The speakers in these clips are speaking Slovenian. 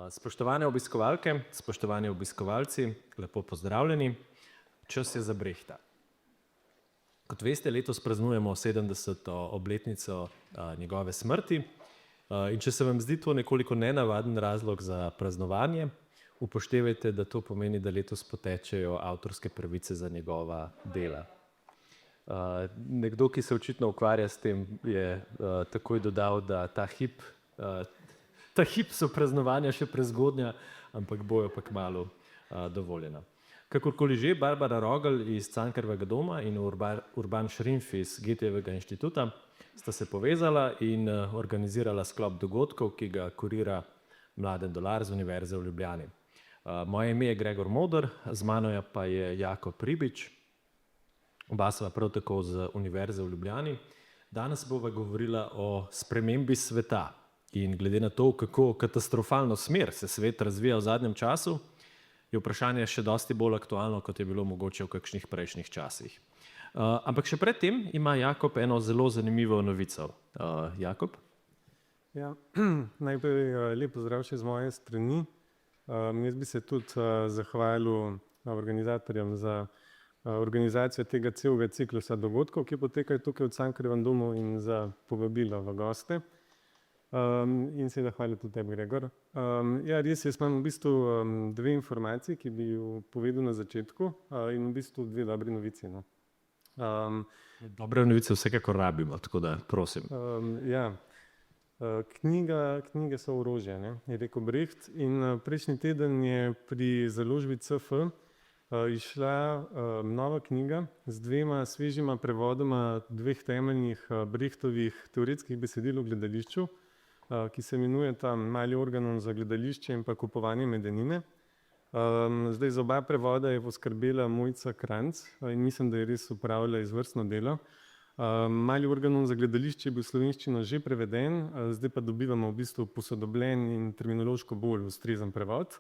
Spoštovane obiskovalke, spoštovani obiskovalci, lepo pozdravljeni. Čas je za Brehta. Kot veste, letos praznujemo 70. obletnico njegove smrti. In če se vam zdi to nekoliko nenavaden razlog za praznovanje, upoštevajte, da to pomeni, da letos potečejo avtorske pravice za njegova dela. Nekdo, ki se očitno ukvarja s tem, je takoj dodal, da ta hip so praznovanja še prezgodnja, ampak bojo pa kmalu dovoljena. Kakorkoli že, Barbara Rogl iz Cankarjevega doma in Urban Šrimf iz Goethejevega inštituta sta se povezala in organizirala sklop dogodkov, ki ga kurira Mladen Dolar z Univerze v Ljubljani. Moje ime je Gregor Moder, z mano pa je Jakob Ribič, oba sva prav tako z Univerze v Ljubljani. Danes bova govorila o spremembi sveta in glede na to, kako katastrofalno smer se svet razvija v zadnjem času, je vprašanje še dosti bolj aktualno, kot je bilo mogoče v kakšnih prejšnjih časih. Ampak še pred tem ima Jakob eno zelo zanimivo novico. Jakob? Ja, najprej lep pozdrav še z moje strani. Jaz bi se tudi zahvalil organizatorjem za organizacijo tega celega ciklusa dogodkov, ki potekajo tukaj v Cankarjevem domu, in za povabilo v goste. In seveda hvala tudi tebi, Gregor. Ja, res, jaz imam v bistvu dve informaciji, ki bi jo povedal na začetku, in v bistvu dve dobri novici. Dobre novice vsekakor rabimo, tako da prosim. Ja, knjige so orožje, ne, je rekel Brecht, in prejšnji teden je pri založbi CF izšla nova knjiga z dvema svežima prevodoma dveh temeljnih Brechtovih teoretskih besedil o gledališču, ki se imenujeta Mali organon za gledališče in pa Kupovanje medenine. Zdaj za oba prevoda je poskrbela Mojca Kranjc in mislim, da je res opravila izvrstno delo. Mali organon za gledališče je bil v slovenščino že preveden, zdaj pa dobivamo v bistvu posodobljen in terminološko bolj ustrezen prevod.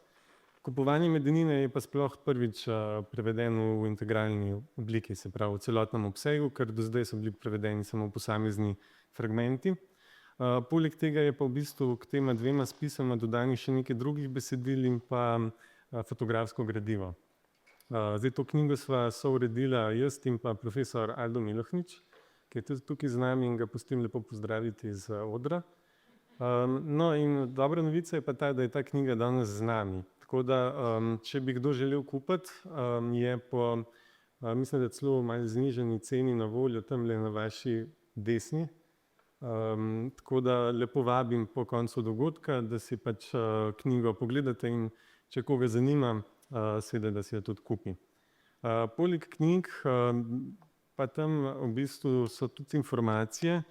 Kupovanje medenine je pa sploh prvič prevedeno v integralni obliki, se pravi v celotnem obsegu, ker do zdaj so bili prevedeni samo posamezni fragmenti. Poleg tega je pa v bistvu k tema dvema spisoma dodanih še nekaj drugih besedil in pa fotografsko gradivo. Zdaj to knjigo sva souredila jaz in pa profesor Aldo Milohnič, ki je tudi tukaj z nami, in ga pustim lepo pozdraviti iz odra. No, in dobra novica je pa ta, da je ta knjiga danes z nami. Tako da, če bi kdo želel kupiti, je po, mislim, da celo malo znižani ceni na voljo tamle na vaši desni. Tako da lepo vabim po koncu dogodka, da si pač knjigo pogledate, in če koga zanima, seveda, da si jo tudi kupi. Poleg knjig pa tam v bistvu so tudi informacije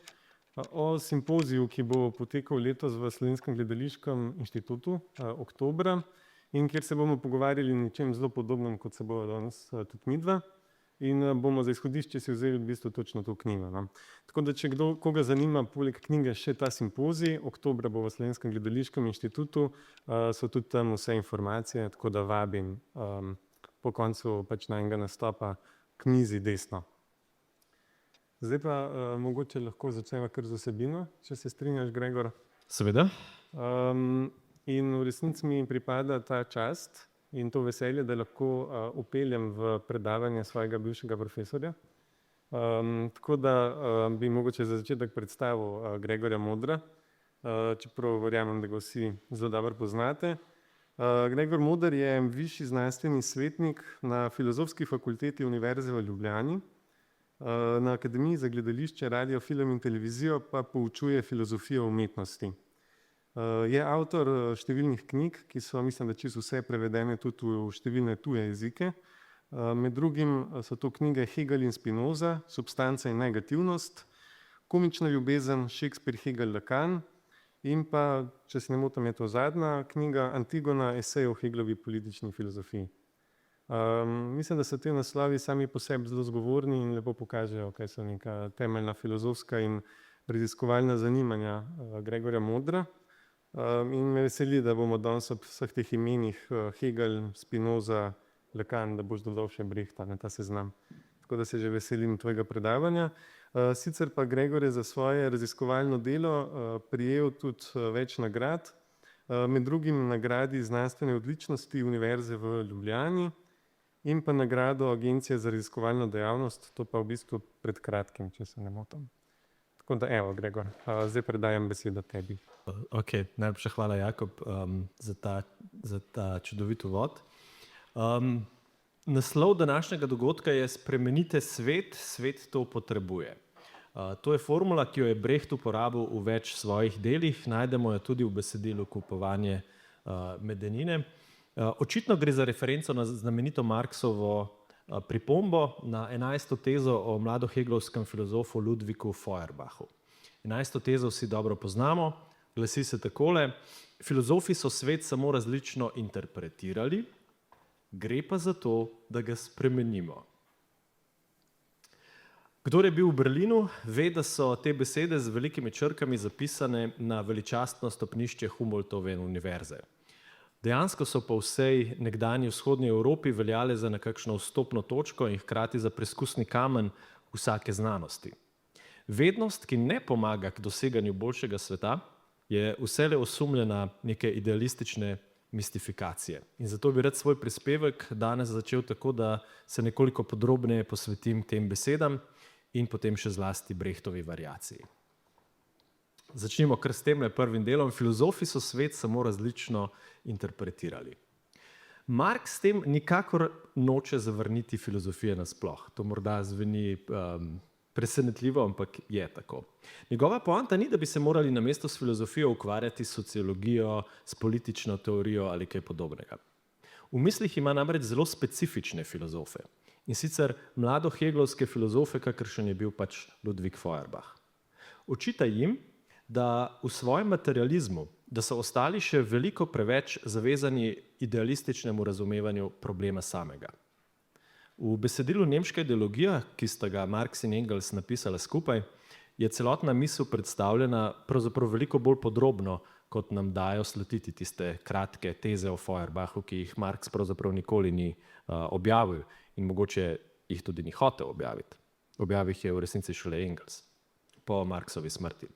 o simpoziju, ki bo potekal letos v Slovenskem gledališkem inštitutu oktobra, in kjer se bomo pogovarjali o nečem zelo podobnem, kot se bova danes tudi midva. In bomo za izhodišče si vzeli v bistvu točno to knjigo, no. Tako da, če koga zanima poleg knjige še ta simpozij, oktobra bo v Slovenskem gledališkem inštitutu, so tudi tam vse informacije, tako da vabim po koncu pač najinega nastopa k mizi desno. Zdaj pa mogoče lahko začneva kar z vsebino, če se strinjaš, Gregor. Seveda. In v resnici mi pripada ta čast in to veselje, da lahko vpeljem v predavanje svojega bivšega profesorja. Tako da bi mogoče za začetek predstavil Gregorja Modra, čeprav verjamem, da ga vsi zelo dobro poznate. Gregor Moder je višji znanstveni svetnik na Filozofski fakulteti Univerze v Ljubljani. Na Akademiji za gledališče, radio, film in televizijo pa poučuje filozofijo umetnosti. Je avtor številnih knjig, ki so, mislim, da čisto vse prevedene tudi v številne tuje jezike. Med drugim so to knjige Hegel in Spinoza, Substanca in negativnost, Komična ljubezen, Shakespeare, Hegel, Lacan, in pa, če se ne motim, je to zadnja knjiga, Antigona, esej o Hegelovi politični filozofiji. Mislim, da so ti naslovi sami po sebi zelo zgovorni in lepo pokažejo, kaj so neka temeljna filozofska in raziskovalna zanimanja Gregorja Modra. In me veseli, da bomo danes ob vseh teh imenih Hegel, Spinoza, Lacan, da boš dodal še Brehta na ta seznam. Tako da se že veselim tvojega predavanja. Sicer pa Gregor je za svoje raziskovalno delo prejel tudi več nagrad. med drugim nagradi znanstvene odličnosti Univerze v Ljubljani in pa nagrado Agencije za raziskovalno dejavnost, to pa v bistvu pred kratkim, če se ne motim. Tako da, evo, Gregor, zdaj predajam besedo tebi. Ok, najlepša hvala, Jakob, za ta čudovit uvod. Naslov današnjega dogodka je Spremenite svet, svet to potrebuje. To je formula, ki jo je Brecht uporabil v več svojih delih, najdemo jo tudi v besedilu Kupovanje medenine. Očitno gre za referenco na znamenito Marxovo pripombo na 11. tezo o mladoheglovskem filozofu Ludviku Feuerbachu. 11. tezo vsi dobro poznamo, glasi se takole: filozofi so svet samo različno interpretirali, gre pa za to, da ga spremenimo. Kdor je bil v Berlinu, ve, da so te besede z velikimi črkami zapisane na veličastno stopnišče Humboldtove univerze. Dejansko so po vsej nekdanji vzhodni Evropi veljale za nekakšno vstopno točko in hkrati za preskusni kamen vsake znanosti. Vednost, ki ne pomaga k doseganju boljšega sveta, je vselej osumljena neke idealistične mistifikacije. In zato bi rad svoj prispevek danes začel tako, da se nekoliko podrobneje posvetim tem besedam in potem še zlasti Brechtovi variaciji. Začnimo kar s temle prvim delom. Filozofi so svet samo različno interpretirali. Marx s tem nikakor noče zavrniti filozofije nasploh. To morda zveni presenetljivo, ampak je tako. Njegova poanta ni, da bi se morali namesto s filozofijo ukvarjati s sociologijo, s politično teorijo ali kaj podobnega. V mislih ima namreč zelo specifične filozofe. In sicer mladoheglovske filozofe, kakršen je bil pač Ludwig Feuerbach. Očita jim, da v svojem materializmu, da so ostali še veliko preveč zavezani idealističnemu razumevanju problema samega. V besedilu Nemška ideologija, ki sta ga Marx in Engels napisala skupaj, je celotna misel predstavljena pravzaprav veliko bolj podrobno, kot nam dajo slutiti tiste kratke teze o Feuerbachu, ki jih Marx pravzaprav nikoli ni objavil in mogoče jih tudi ni hotel objaviti. Objavil jih je v resnici šele Engels po Marxovi smrti.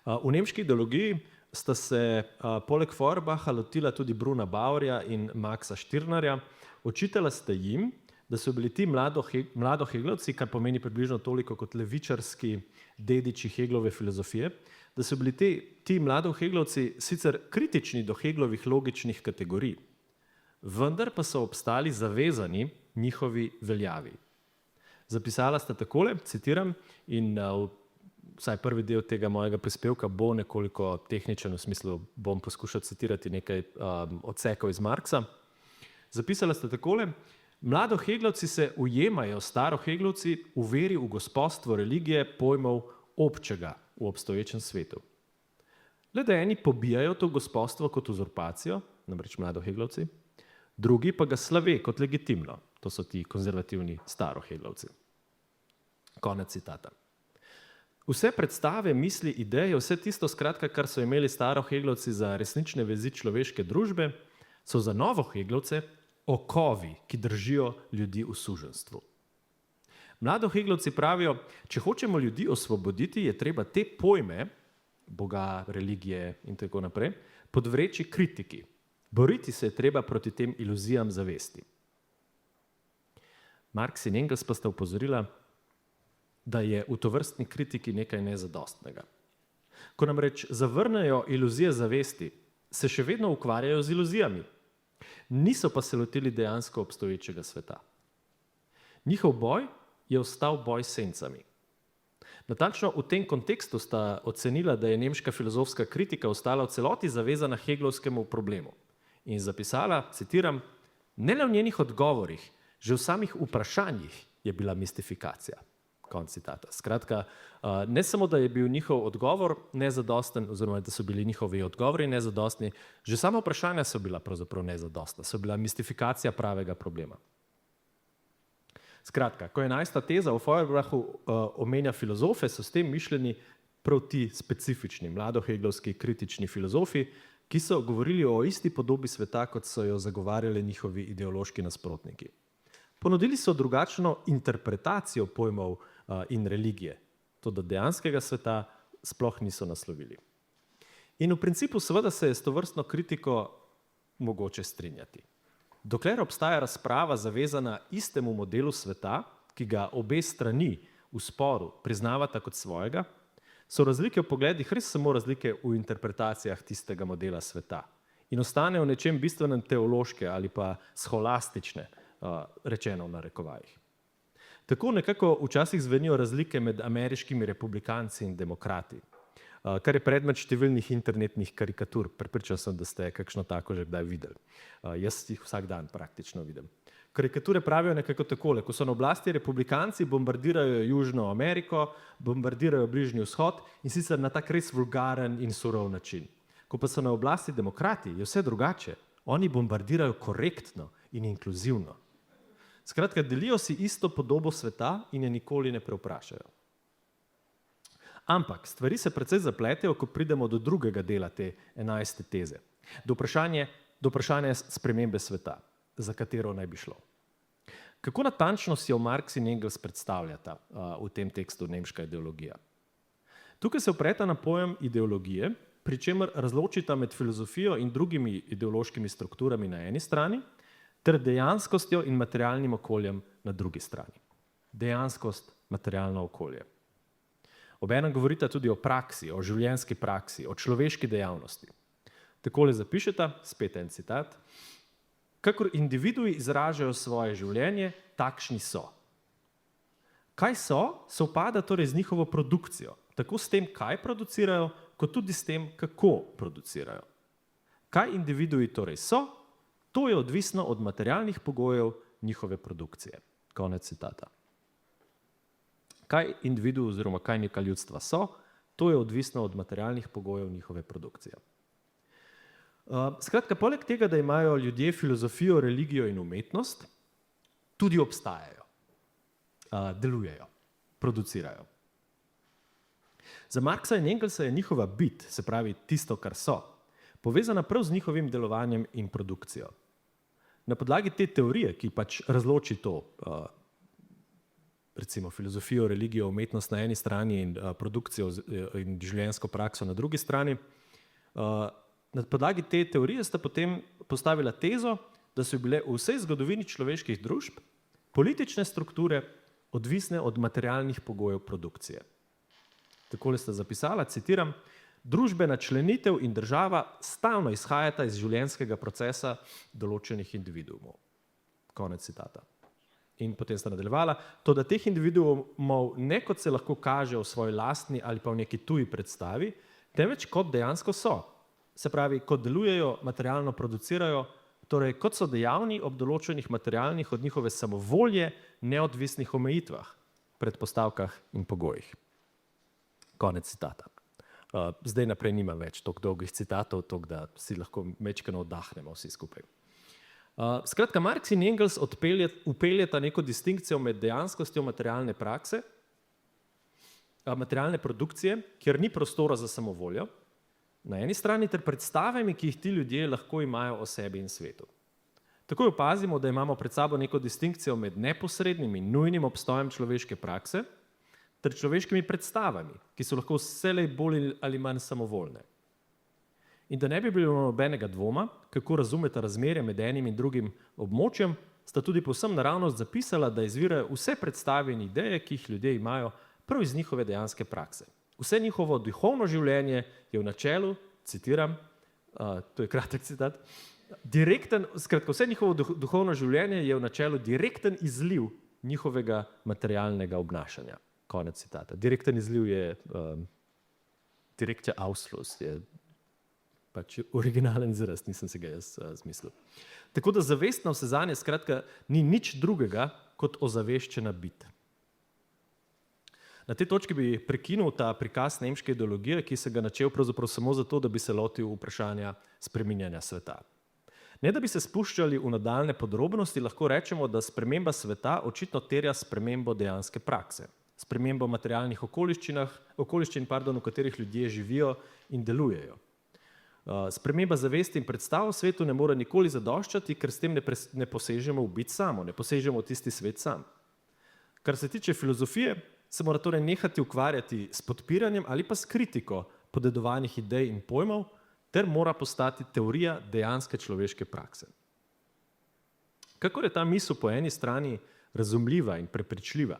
V nemški ideologiji sta se poleg Feuerbacha lotila tudi Bruna Bauerja in Maxa Stirnerja. Očitala sta jim, da so bili ti mladoheglovci, kar pomeni približno toliko kot levičarski dediči Heglove filozofije, da so bili ti mladoheglovci sicer kritični do Heglovih logičnih kategorij, vendar pa so obstali zavezani njihovi veljavi. Zapisala sta takole, citiram, in vsaj prvi del tega mojega prispevka bo nekoliko tehničen, v smislu bom poskušal citirati nekaj odsekov iz Marxa. Zapisala sta takole: mladoheglovci se ujemajo staroheglovci v veri v gospodstvo religije pojmov občega v obstoječem svetu. Le da eni pobijajo to gospodstvo kot uzurpacijo, namreč mladoheglovci, drugi pa ga slave kot legitimno, to so ti konzervativni staroheglovci. Konec citata. Vse predstave, misli, ideje, vse tisto skratka, kar so imeli staroheglovci za resnične vezi človeške družbe, so za novoheglovce okovi, ki držijo ljudi v suženjstvu. Mladoheglovci pravijo, če hočemo ljudi osvoboditi, je treba te pojme, Boga, religije in tako naprej, podvreči kritiki. Boriti se je treba proti tem iluzijam zavesti. Marx in Engels pa sta opozorila, da je v tovrstni kritiki nekaj nezadostnega. Ko namreč zavrnejo iluzije zavesti, se še vedno ukvarjajo z iluzijami. Niso pa se lotili dejansko obstoječega sveta. Njihov boj je ostal boj s sencami. Natančno v tem kontekstu sta ocenila, da je nemška filozofska kritika ostala v celoti zavezana Heglovskemu problemu in zapisala, citiram, ne le v njenih odgovorih, že v samih vprašanjih je bila mistifikacija. Konec citata. Skratka, ne samo, da je bil njihov odgovor nezadosten, oziroma da so bili njihovi odgovori nezadostni, že sama vprašanja so bila pravzaprav nezadostna, so bila mistifikacija pravega problema. Skratka, ko je 11. teza o Feuerbachu omenja filozofe, so s tem mišljeni prav ti specifični mladoheglovski kritični filozofi, ki so govorili o isti podobi sveta, kot so jo zagovarjali njihovi ideološki nasprotniki. Ponudili so drugačno interpretacijo pojmov in religije, to da dejanskega sveta sploh niso naslovili. In v principu seveda se je s tovrstno kritiko mogoče strinjati. Dokler obstaja razprava zavezana istemu modelu sveta, ki ga obe strani v sporu priznavata kot svojega, so razlike v pogledih res samo razlike v interpretacijah tistega modela sveta in ostanejo v nečem bistvenem teološke ali pa scholastične, rečeno v narekovajih. Tako nekako včasih zvenijo razlike med ameriškimi republikanci in demokrati, kar je predmet številnih internetnih karikatur. Prepričan sem, da ste kakšno tako že kdaj videli. Jaz jih vsak dan praktično vidim. Karikature pravijo nekako takole: ko so na oblasti republikanci, bombardirajo Južno Ameriko, bombardirajo Bližnji vzhod in sicer na tak res vulgaren in surov način. Ko pa so na oblasti demokrati, je vse drugače. Oni bombardirajo korektno in inkluzivno. Skratka, delijo si isto podobo sveta in je nikoli ne prevprašajo. Ampak stvari se precej zapletejo, ko pridemo do drugega dela te 11. teze. Do vprašanja spremembe sveta, za katero naj bi šlo. Kako natančno si jo Marx in Engels predstavljata v tem tekstu Nemška ideologija? Tukaj se opreta na pojem ideologije, pri čemer razločita med filozofijo in drugimi ideološkimi strukturami na eni strani ter dejanskostjo in materialnim okoljem na drugi strani. Dejanskost, materialno okolje. Obenem govorita tudi o praksi, o življenjski praksi, o človeški dejavnosti. Takole zapišeta, spet en citat: kakor individui izražajo svoje življenje, takšni so. Kaj so, sovpada torej z njihovo produkcijo, tako s tem, kaj producirajo, kot tudi s tem, kako producirajo. Kaj individui torej so, to je odvisno od materialnih pogojev njihove produkcije. Konec citata. Kaj individu oziroma kaj neka ljudstva so, to je odvisno od materialnih pogojev njihove produkcije. Skratka, poleg tega, da imajo ljudje filozofijo, religijo in umetnost, tudi obstajajo, delujejo, producirajo. Za Marxa in Engelsa je njihova bit, se pravi tisto, kar so, povezana prav z njihovim delovanjem in produkcijo. Na podlagi te teorije, ki pač razloči to, recimo filozofijo, religijo, umetnost na eni strani in produkcijo in življenjsko prakso na drugi strani, na podlagi te teorije sta potem postavila tezo, da so bile v vsej zgodovini človeških družb politične strukture odvisne od materialnih pogojev produkcije. Takole sta zapisala, citiram: družbena členitev in država stalno izhajata iz življenjskega procesa določenih individuumov. Konec citata. In potem sta nadaljevala: toda teh individuumov ne kot se lahko kaže v svoji lastni ali pa v neki tuji predstavi, temveč kot dejansko so. Se pravi, kot delujejo, materialno producirajo, torej kot so dejavni ob določenih materialnih od njihove samovolje neodvisnih omejitvah, predpostavkah in pogojih. Konec citata. Zdaj naprej nimam več toliko dolgih citatov, toliko da si lahko majčkeno oddahnemo vsi skupaj. Skratka, Marx in Engels vpeljeta neko distinkcijo med dejanskostjo materialne prakse, materialne produkcije, kjer ni prostora za samovoljo, na eni strani ter predstavami, ki jih ti ljudje lahko imajo o sebi in svetu. Takoj opazimo, da imamo pred sabo neko distinkcijo med neposrednim in nujnim obstojem človeške prakse ter človeškimi predstavami, ki so lahko vselej bolj ali manj samovoljne. In da ne bi bilo nobenega dvoma, kako razumeta razmerje med enim in drugim območjem, sta tudi povsem naravnost zapisala, da izvirajo vse predstave in ideje, ki jih ljudje imajo prav iz njihove dejanske prakse. Vse njihovo duhovno življenje je v načelu, citiram, to je kratek citat, skratka, vse njihovo duhovno življenje je v načelu direkten izliv njihovega materialnega obnašanja. Konec citata. Direkten izliv je direktja Ausfluss, je pač originalen izraz, nisem si ga jaz zmislil. Tako da zavestna vsezanje skratka ni nič drugega kot ozaveščena bit. Na tej točki bi prekinil ta prikaz nemške ideologije, ki se ga načel pravzaprav samo zato, da bi se lotil vprašanja spreminjanja sveta. Ne da bi se spuščali v nadaljne podrobnosti, lahko rečemo, da sprememba sveta očitno terja spremembo dejanske prakse, spremembo materialnih okoliščin, v katerih ljudje živijo in delujejo. Sprememba zavesti in predstav v svetu ne more nikoli zadoščati, ker s tem ne posežemo v bit samo, ne posežemo v tisti svet sam. Kar se tiče filozofije, se mora torej nehati ukvarjati s podpiranjem ali pa s kritiko podedovanih idej in pojmov, ter mora postati teorija dejanske človeške prakse. Kakor je ta misel po eni strani razumljiva in prepričljiva,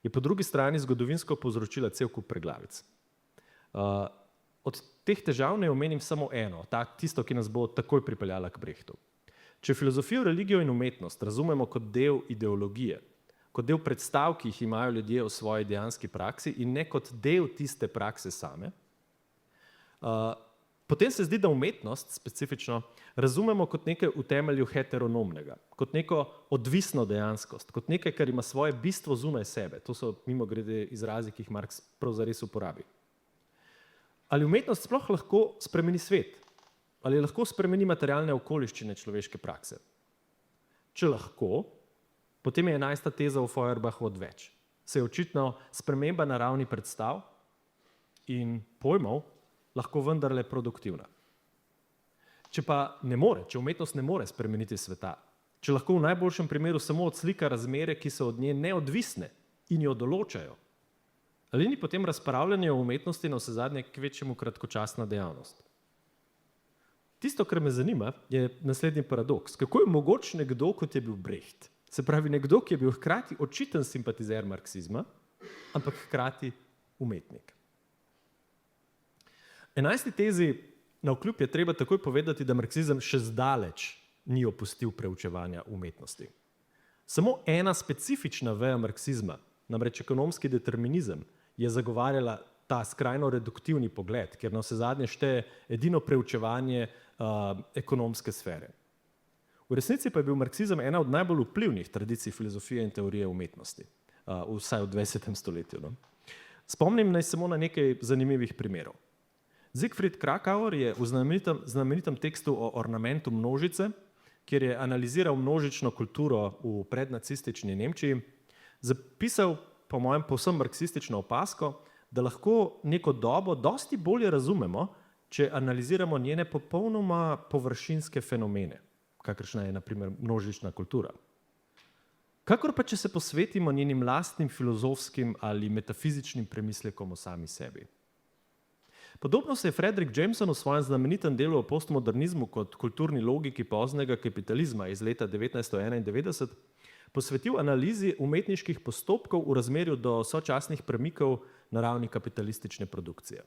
je po drugi strani zgodovinsko povzročila cel kup preglavic. Od teh težav ne omenim samo eno, tisto, ki nas bo takoj pripeljala k Brechtu. Če filozofijo, religijo in umetnost razumemo kot del ideologije, kot del predstav, ki jih imajo ljudje o svoji dejanski praksi in ne kot del tiste prakse same, potem se zdi, da umetnost specifično razumemo kot nekaj v temelju heteronomnega, kot neko odvisno dejanskost, kot nekaj, kar ima svoje bistvo zunaj sebe. To so mimogrede izrazi, ki jih Marx prav zares uporabi. Ali umetnost sploh lahko spremeni svet? Ali lahko spremeni materialne okoliščine človeške prakse? Če lahko, potem je 11. teza v Feuerbachu odveč. Se je očitno sprememba na ravni predstav in pojmov lahko vendarle produktivna. Če pa ne more, če umetnost ne more spremeniti sveta, če lahko v najboljšem primeru samo odslika razmere, ki so od nje neodvisne in jo določajo, ali ni potem razpravljanje o umetnosti navsezadnje kvečjemu kratkočasna dejavnost? Tisto, kar me zanima, je naslednji paradoks. Kako je mogoč nekdo, kot je bil Brecht? Se pravi, nekdo, ki je bil hkrati očiten simpatizer marksizma, ampak hkrati umetnik. 11. tezi navkljub je treba takoj povedati, da marksizem še zdaleč ni opustil preučevanja umetnosti. Samo ena specifična veja marksizma, namreč ekonomski determinizem, je zagovarjala ta skrajno reduktivni pogled, ker navsezadnje šteje edino preučevanje ekonomske sfere. V resnici pa je bil marksizem ena od najbolj vplivnih tradicij filozofije in teorije umetnosti, vsaj v 20. stoletju. No? Spomnim naj samo na nekaj zanimivih primerov. Siegfried Kracauer je v znamenitem tekstu o ornamentu množice, kjer je analiziral množično kulturo v prednacistični Nemčiji, zapisal, po mojem, povsem marksistično opasko, da lahko neko dobo dosti bolje razumemo, če analiziramo njene popolnoma površinske fenomene, kakršna je na primer množična kultura. Kakor pa, če se posvetimo njenim lastnim filozofskim ali metafizičnim premislekom o sami sebi. Podobno se je Frederick Jameson v svojem znamenitem delu o postmodernizmu kot kulturni logiki poznega kapitalizma iz leta 1991 posvetil analizi umetniških postopkov v razmerju do sočasnih premikov na ravni kapitalistične produkcije.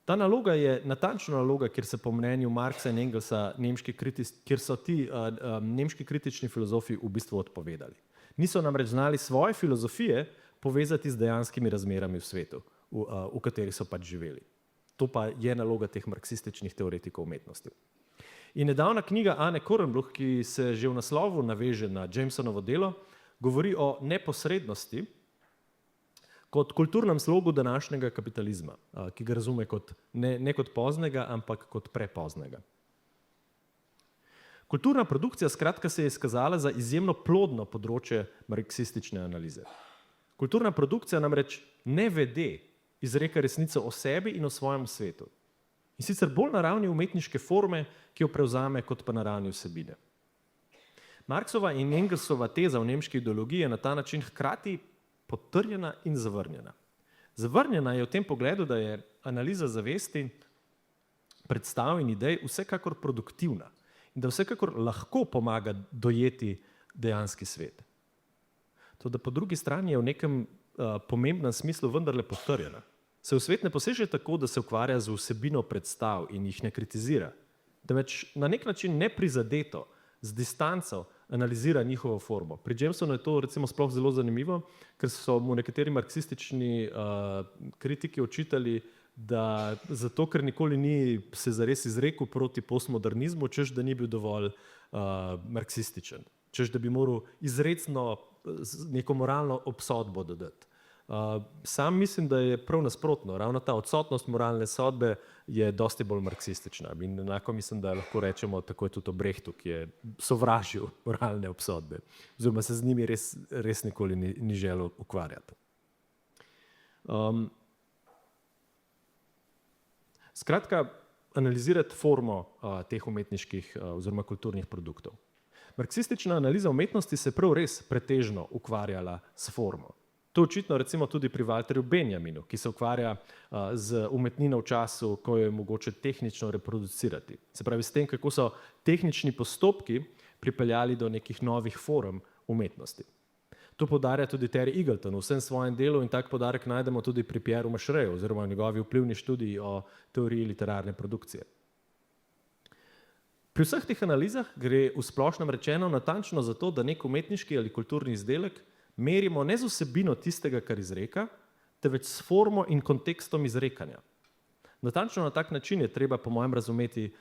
Ta naloga je natančna naloga, kjer se po mnenju Marxa in Engelsa kjer so ti nemški kritični filozofi v bistvu odpovedali. Niso namreč znali svoje filozofije povezati z dejanskimi razmerami v svetu, v kateri so pač živeli. To pa je naloga teh marksističnih teoretikov umetnosti. In nedavna knjiga Anne Korenbluh, ki se že v naslovu naveže na Jamesonovo delo, govori o neposrednosti kot kulturnem slogu današnjega kapitalizma, ki ga razume kot ne kot poznega, ampak kot prepoznega. Kulturna produkcija skratka se je izkazala za izjemno plodno področje marksistične analize. Kulturna produkcija namreč ne vede izreka resnico o sebi in o svojem svetu. In sicer bolj na ravni umetniške forme, ki jo prevzame, kot pa na ravni vsebine. Marxova in Engelsova teza v nemški ideologiji je na ta način hkrati potrjena in zavrnjena. Zavrnjena je v tem pogledu, da je analiza zavesti, predstav in idej vsekakor produktivna in da vsekakor lahko pomaga dojeti dejanski svet. Toda po drugi strani je v nekem pomembnem smislu vendarle potrjena. Se v svet ne poseže tako, da se ukvarja z vsebino predstav in jih ne kritizira, temveč na nek način neprizadeto, z distanco analizira njihovo formo. Pri Jamesonu je to recimo sploh zelo zanimivo, ker so mu nekateri marksistični kritiki očitali, da zato, ker nikoli ni se zares izrekel proti postmodernizmu, češ da ni bil dovolj marksističen, češ da bi moral izrecno neko moralno obsodbo dodati. Sam mislim, da je prav nasprotno. Ravno ta odsotnost moralne sodbe je dosti bolj marksistična. In enako mislim, da lahko rečemo tako tudi o Brechtu, ki je sovražil moralne obsodbe. Oziroma se z njimi res nikoli ni želel ukvarjati. Skratka, analizirati formo teh umetniških oziroma kulturnih produktov. Marksistična analiza umetnosti se prav res pretežno ukvarjala s formo. To očitno recimo tudi pri Walterju Benjaminu, ki se ukvarja z umetnino v času, ko jo je mogoče tehnično reproducirati. Se pravi, s tem, kako so tehnični postopki pripeljali do nekih novih form umetnosti. To poudarja tudi Terry Eagleton v vsem svojem delu in tak poudarek najdemo tudi pri Pierreu Machereju oziroma v njegovi vplivni študiji o teoriji literarne produkcije. Pri vseh teh analizah gre v splošnem rečeno natančno za to, da nek umetniški ali kulturni izdelek merimo ne z vsebino tistega, kar izreka, temveč s formo in kontekstom izrekanja. Natančno na tak način je treba, po mojem, razumeti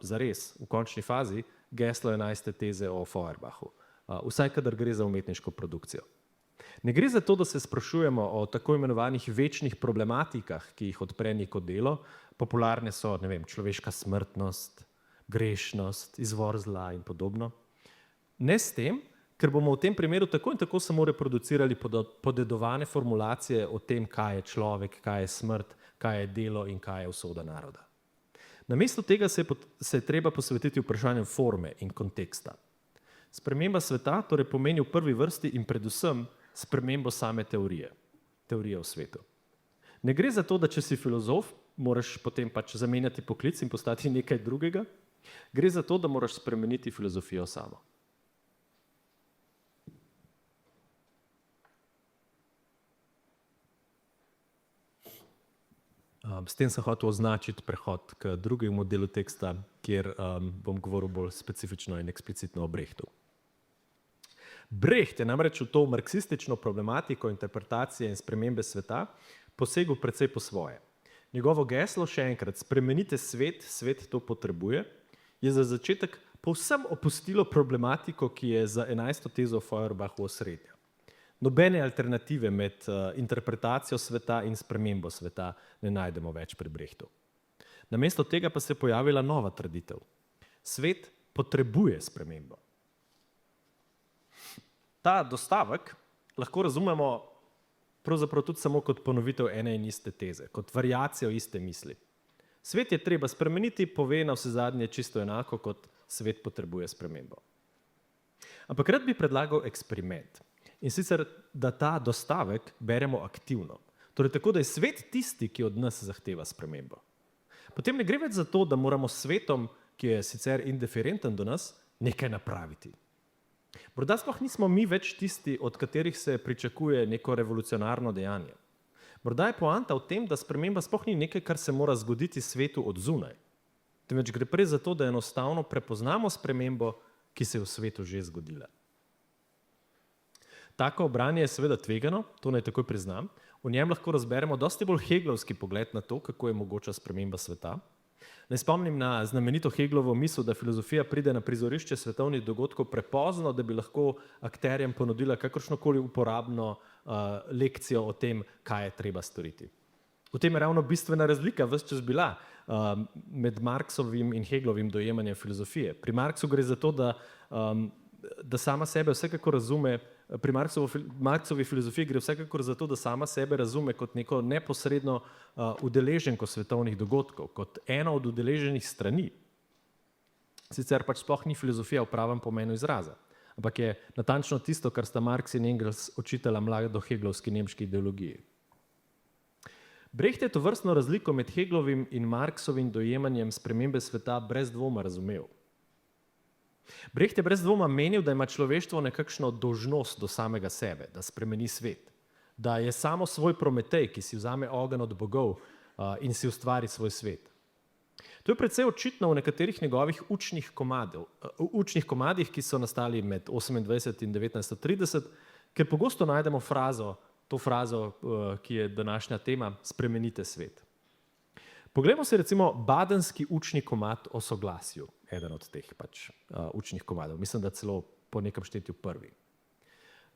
zares v končni fazi geslo 11. teze o Feuerbachu, vsaj kadar gre za umetniško produkcijo. Ne gre za to, da se sprašujemo o tako imenovanih večnih problematikah, ki jih odpre neko delo. Popularne so, ne vem, človeška smrtnost, grešnost, izvor zla in podobno. Ne s tem, ker bomo v tem primeru tako in tako samo reproducirali podedovane formulacije o tem, kaj je človek, kaj je smrt, kaj je delo in kaj je usoda naroda. Namesto tega se je treba posvetiti vprašanju forme in konteksta. Sprememba sveta torej pomeni v prvi vrsti in predvsem spremembo same teorije o svetu. Ne gre za to, da če si filozof, moraš potem pač zamenjati poklic in postati nekaj drugega. Gre za to, da moraš spremeniti filozofijo samo. S tem sem hotel označiti prehod k drugemu delu teksta, kjer bom govoril bolj specifično in eksplicitno o Brechtu. Brecht je namreč v to marksistično problematiko interpretacije in spremembe sveta posegel precej po svoje. Njegovo geslo, še enkrat, spremenite svet, svet to potrebuje, je za začetek povsem opustilo problematiko, ki je za 11. tezo Feuerbachu osrednja. Nobene alternative med interpretacijo sveta in spremembo sveta ne najdemo več pri Brechtu. Namesto tega pa se je pojavila nova trditev. Svet potrebuje spremembo. Ta dostavek lahko razumemo pravzaprav tudi samo kot ponovitev ene in iste teze, kot variacijo iste misli. Svet je treba spremeniti, pove na vse zadnje čisto enako, kot svet potrebuje spremembo. Ampak rad bi predlagal eksperiment. In sicer, da ta dostavek beremo aktivno. Torej tako, da je svet tisti, ki od nas zahteva spremembo. Potem ne gre več za to, da moramo s svetom, ki je sicer indiferenten do nas, nekaj napraviti. Morda sploh nismo mi več tisti, od katerih se pričakuje neko revolucionarno dejanje. Morda je poanta v tem, da sprememba sploh ni nekaj, kar se mora zgoditi svetu od zunaj. Temveč gre prej za to, da enostavno prepoznamo spremembo, ki se je v svetu že zgodila. Tako branje je seveda tvegano, to naj takoj priznam. V njem lahko razberemo dosti bolj heglovski pogled na to, kako je mogoča sprememba sveta. Naj spomnim na znamenito Heglovo misel, da filozofija pride na prizorišče svetovnih dogodkov prepozno, da bi lahko akterjem ponudila kakršnokoli uporabno lekcijo o tem, kaj je treba storiti. V tem je ravno bistvena razlika ves čas bila med Marxovim in Heglovim dojemanjem filozofije. Pri Marxu gre za to, da sama sebe vsekakor razume, pri Marxovi filozofiji gre vsekakor za to, da sama sebe razume kot neko neposredno udeleženko svetovnih dogodkov, kot eno od udeleženih strani. Sicer pač sploh ni filozofija v pravem pomenu izraza, ampak je natančno tisto, kar sta Marx in Engels očitala mladoheglovski nemški ideologiji. Brecht je tovrstno razliko med Heglovim in Marxovim dojemanjem spremembe sveta brez dvoma razumel. Brecht je brez dvoma menil, da ima človeštvo nekakšno dolžnost do samega sebe, da spremeni svet, da je samo svoj Prometej, ki si vzame ogenj od bogov in si ustvari svoj svet. To je precej očitno v nekaterih njegovih učnih komadih, ki so nastali med 28 in 1930, ker pogosto najdemo to frazo, ki je današnja tema, spremenite svet. Poglejmo si recimo badenski učni komad o soglasju, eden od teh učnih komadov, mislim, da celo po nekem štetju prvi.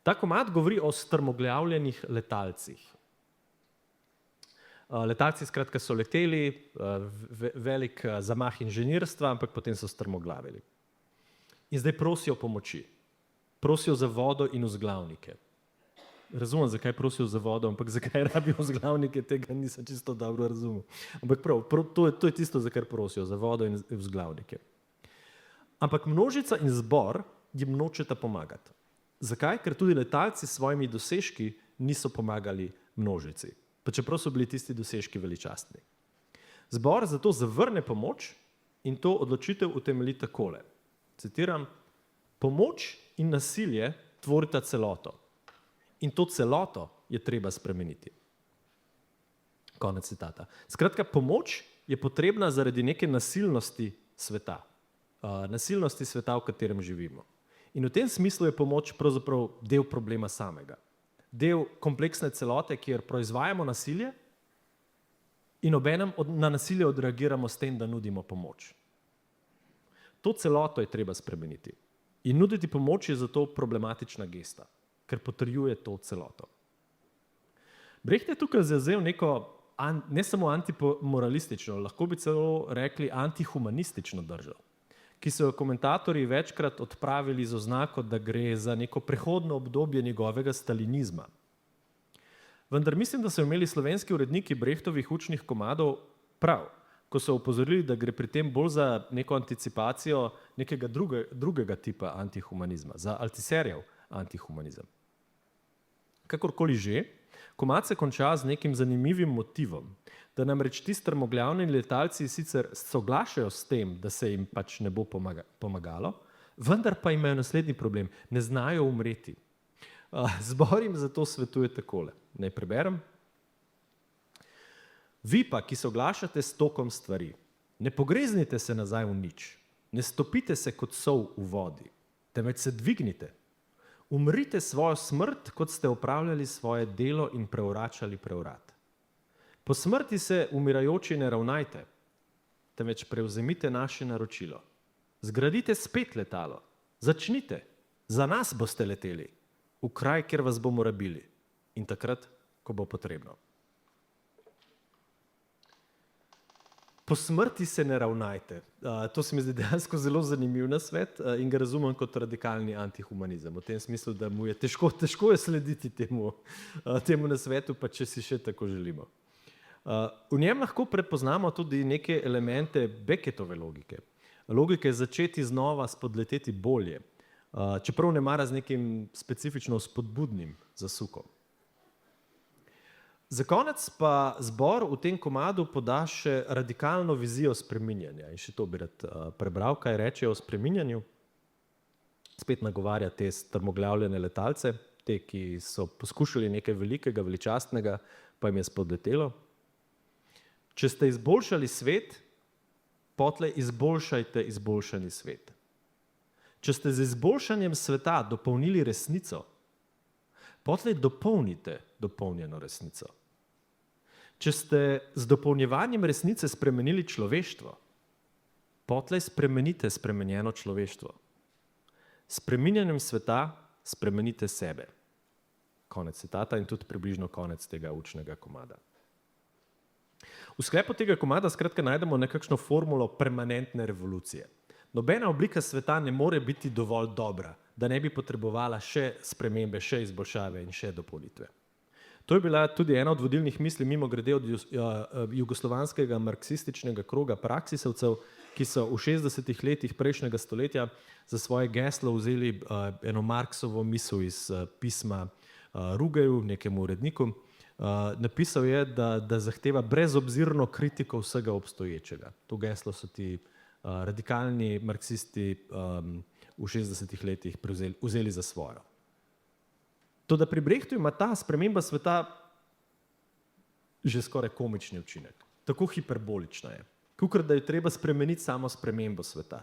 Ta komad govori o strmoglavljenih letalcih. Letalci skratka so leteli, velik zamah inženirstva, ampak potem so strmoglavili. In zdaj prosijo pomoči. Prosijo za vodo in vzglavnike. Razumem, zakaj prosijo za vodo, ampak zakaj rabijo vzglavnike, tega nisem čisto dobro razumel. Ampak to je tisto, za kar prosijo, za vodo in vzglavnike. Ampak množica in zbor jim nočeta pomagati. Zakaj? Ker tudi letalci s svojimi dosežki niso pomagali množici, pa čeprav so bili tisti dosežki veličastni. Zbor zato zavrne pomoč in to odločitev utemelji takole. Citiram: pomoč in nasilje tvorita celoto in to celoto je treba spremeniti. Konec citata. Skratka, pomoč je potrebna zaradi neke nasilnosti sveta. Nasilnosti sveta, v katerem živimo. In v tem smislu je pomoč pravzaprav del problema samega. Del kompleksne celote, kjer proizvajamo nasilje in obenem na nasilje odreagiramo s tem, da nudimo pomoč. To celoto je treba spremeniti. In nuditi pomoč je zato problematična gesta, ker potrjuje to celoto. Brecht je tukaj zavzel neko ne samo antimoralistično, lahko bi celo rekli antihumanistično držo, ki so jo komentatorji večkrat odpravili z oznako, da gre za neko prehodno obdobje njegovega stalinizma. Vendar mislim, da so imeli slovenski uredniki Brechtovih učnih komadov prav, ko so opozorili, da gre pri tem bolj za neko anticipacijo nekega drugega tipa antihumanizma, za Althusserjev antihumanizem. Kakorkoli že, komad se konča z nekim zanimivim motivom, da namreč ti strmoglavni letalci sicer soglašajo s tem, da se jim pač ne bo pomagalo, vendar pa imajo naslednji problem, ne znajo umreti. Zbor jim zato svetuje takole. Naj preberem. Vi pa, ki soglašate s tokom stvari, ne pogreznite se nazaj v nič, ne stopite se kot sol v vodi, temveč se dvignite. Umrite svojo smrt, kot ste opravljali svoje delo in prevračali prevrat. Po smrti se umirajoči ne ravnajte, temveč prevzemite naše naročilo. Zgradite spet letalo, začnite, za nas boste leteli, v kraj, kjer vas bomo rabili in takrat, ko bo potrebno. Po smrti se ne ravnajte. To se mi zdi dejansko zelo zanimiv nasvet in ga razumem kot radikalni antihumanizem. V tem smislu, da mu je težko je slediti temu nasvetu, pa če si še tako želimo. V njem lahko prepoznamo tudi neke elemente Becketove logike. Logike začeti znova spodleteti bolje, čeprav ne mara z nekim specifično spodbudnim zasukom. Za konec pa zbor v tem komadu poda še radikalno vizijo spreminjanja. In še to bi rad prebral, kaj reče o spreminjanju. Spet nagovarja te strmoglavljene letalce, te, ki so poskušali nekaj velikega, veličastnega, pa jim je spodletelo. Če ste izboljšali svet, potlej izboljšajte izboljšani svet. Če ste z izboljšanjem sveta dopolnili resnico, potlej dopolnite dopolnjeno resnico. Če ste z dopolnjevanjem resnice spremenili človeštvo, potlej spremenite spremenjeno človeštvo. S spreminjanjem sveta spremenite sebe. Konec citata in tudi približno konec tega učnega komada. V sklepu tega komada skratka najdemo nekakšno formulo permanentne revolucije. Nobena oblika sveta ne more biti dovolj dobra, da ne bi potrebovala še spremembe, še izboljšave in še dopolnitve. To je bila tudi ena od vodilnih misli mimogrede od jugoslovanskega marksističnega kroga praksisovcev, ki so v 60. letih prejšnjega stoletja za svoje geslo vzeli eno Marksovo misel iz pisma Rugeju, nekemu uredniku. Napisal je, da zahteva brezobzirno kritiko vsega obstoječega. To geslo so ti radikalni marksisti v 60. letih vzeli za svojo. Toda pri Brechtu ima ta sprememba sveta že skoraj komični učinek. Tako hiperbolična je. Kakor da je treba spremeniti samo spremembo sveta.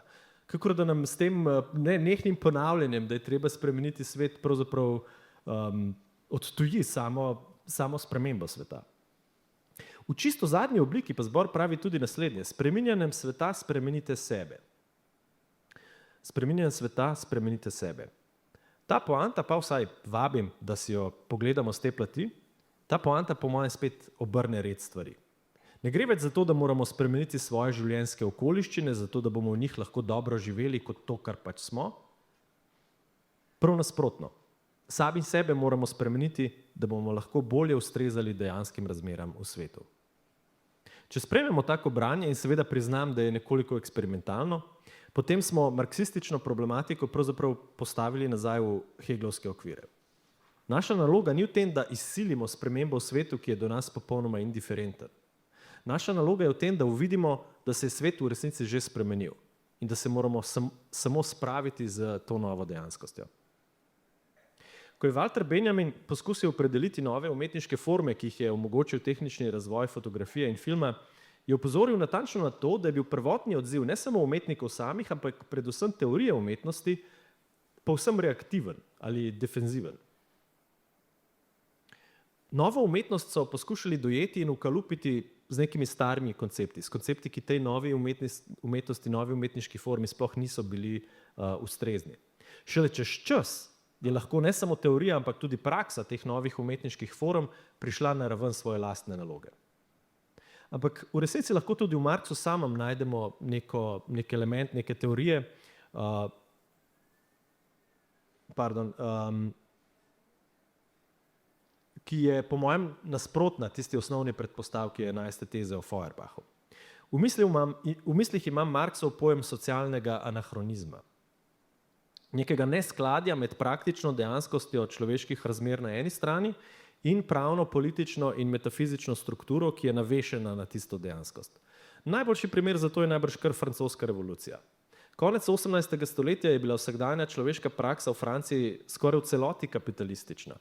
Kakor da nam s tem nenehnim ponavljanjem, da je treba spremeniti svet, pravzaprav odtuji samo spremembo sveta. V čisto zadnji obliki pa zbor pravi tudi naslednje. Spreminjanjem sveta spremenite sebe. Spreminjanjem sveta spremenite sebe. Ta poanta pa vsaj vabim, da si jo pogledamo z te plati, ta poanta po mojem spet obrne red stvari. Ne gre več za to, da moramo spremeniti svoje življenjske okoliščine, zato da bomo v njih lahko dobro živeli kot to, kar pač smo. Prav nasprotno. Sami sebe moramo spremeniti, da bomo lahko bolje ustrezali dejanskim razmeram v svetu. Če sprejmemo tako branje in seveda priznam, da je nekoliko eksperimentalno, potem smo marksistično problematiko pravzaprav postavili nazaj v Hegelovske okvire. Naša naloga ni v tem, da izsilimo spremembo v svetu, ki je do nas popolnoma indiferenten. Naša naloga je v tem, da uvidimo, da se je svet v resnici že spremenil in da se moramo samo spraviti z to novo dejanskostjo. Ko je Walter Benjamin poskusil opredeliti nove umetniške forme, ki jih je omogočil tehnični razvoj fotografije in filma, je opozoril natančno na to, da je bil prvotni odziv ne samo umetnikov samih, ampak predvsem teorije umetnosti povsem reaktiven ali defenziven. Novo umetnost so poskušali dojeti in ukalupiti z nekimi starimi koncepti, s koncepti, ki tej novi umetnosti, novi umetniški formi sploh niso bili ustrezni. Šele čez čas je lahko ne samo teorija, ampak tudi praksa teh novih umetniških form prišla na raven svoje lastne naloge. Ampak v resnici lahko tudi v Marxu samem najdemo nek element, neke teorije, ki je po mojem nasprotna tisti osnovni predpostavki 11. teze o Feuerbachu. V mislih imam Marxov pojem socialnega anahronizma. Nekega neskladja med praktično dejanskostjo človeških razmer na eni strani in pravno, politično in metafizično strukturo, ki je navešena na tisto dejanskost. Najboljši primer za to je najbrž kar francoska revolucija. Konec 18. stoletja je bila vsakdanja človeška praksa v Franciji skoraj v celoti kapitalistična.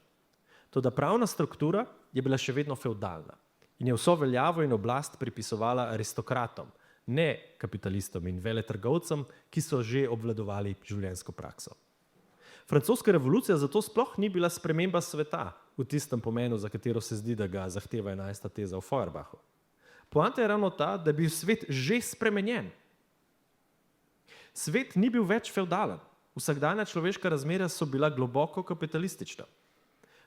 Toda pravna struktura je bila še vedno fevdalna in je vso veljavo in oblast pripisovala aristokratom, ne kapitalistom in veletrgovcem, ki so že obvladovali življenjsko prakso. Francoska revolucija zato sploh ni bila sprememba sveta v tistem pomenu, za katero se zdi, da ga zahteva 11. teza o Feuerbachu. Poanta je ravno ta, da je bil svet že spremenjen. Svet ni bil več fevdalen. Vsakdanja človeška razmerja so bila globoko kapitalistična.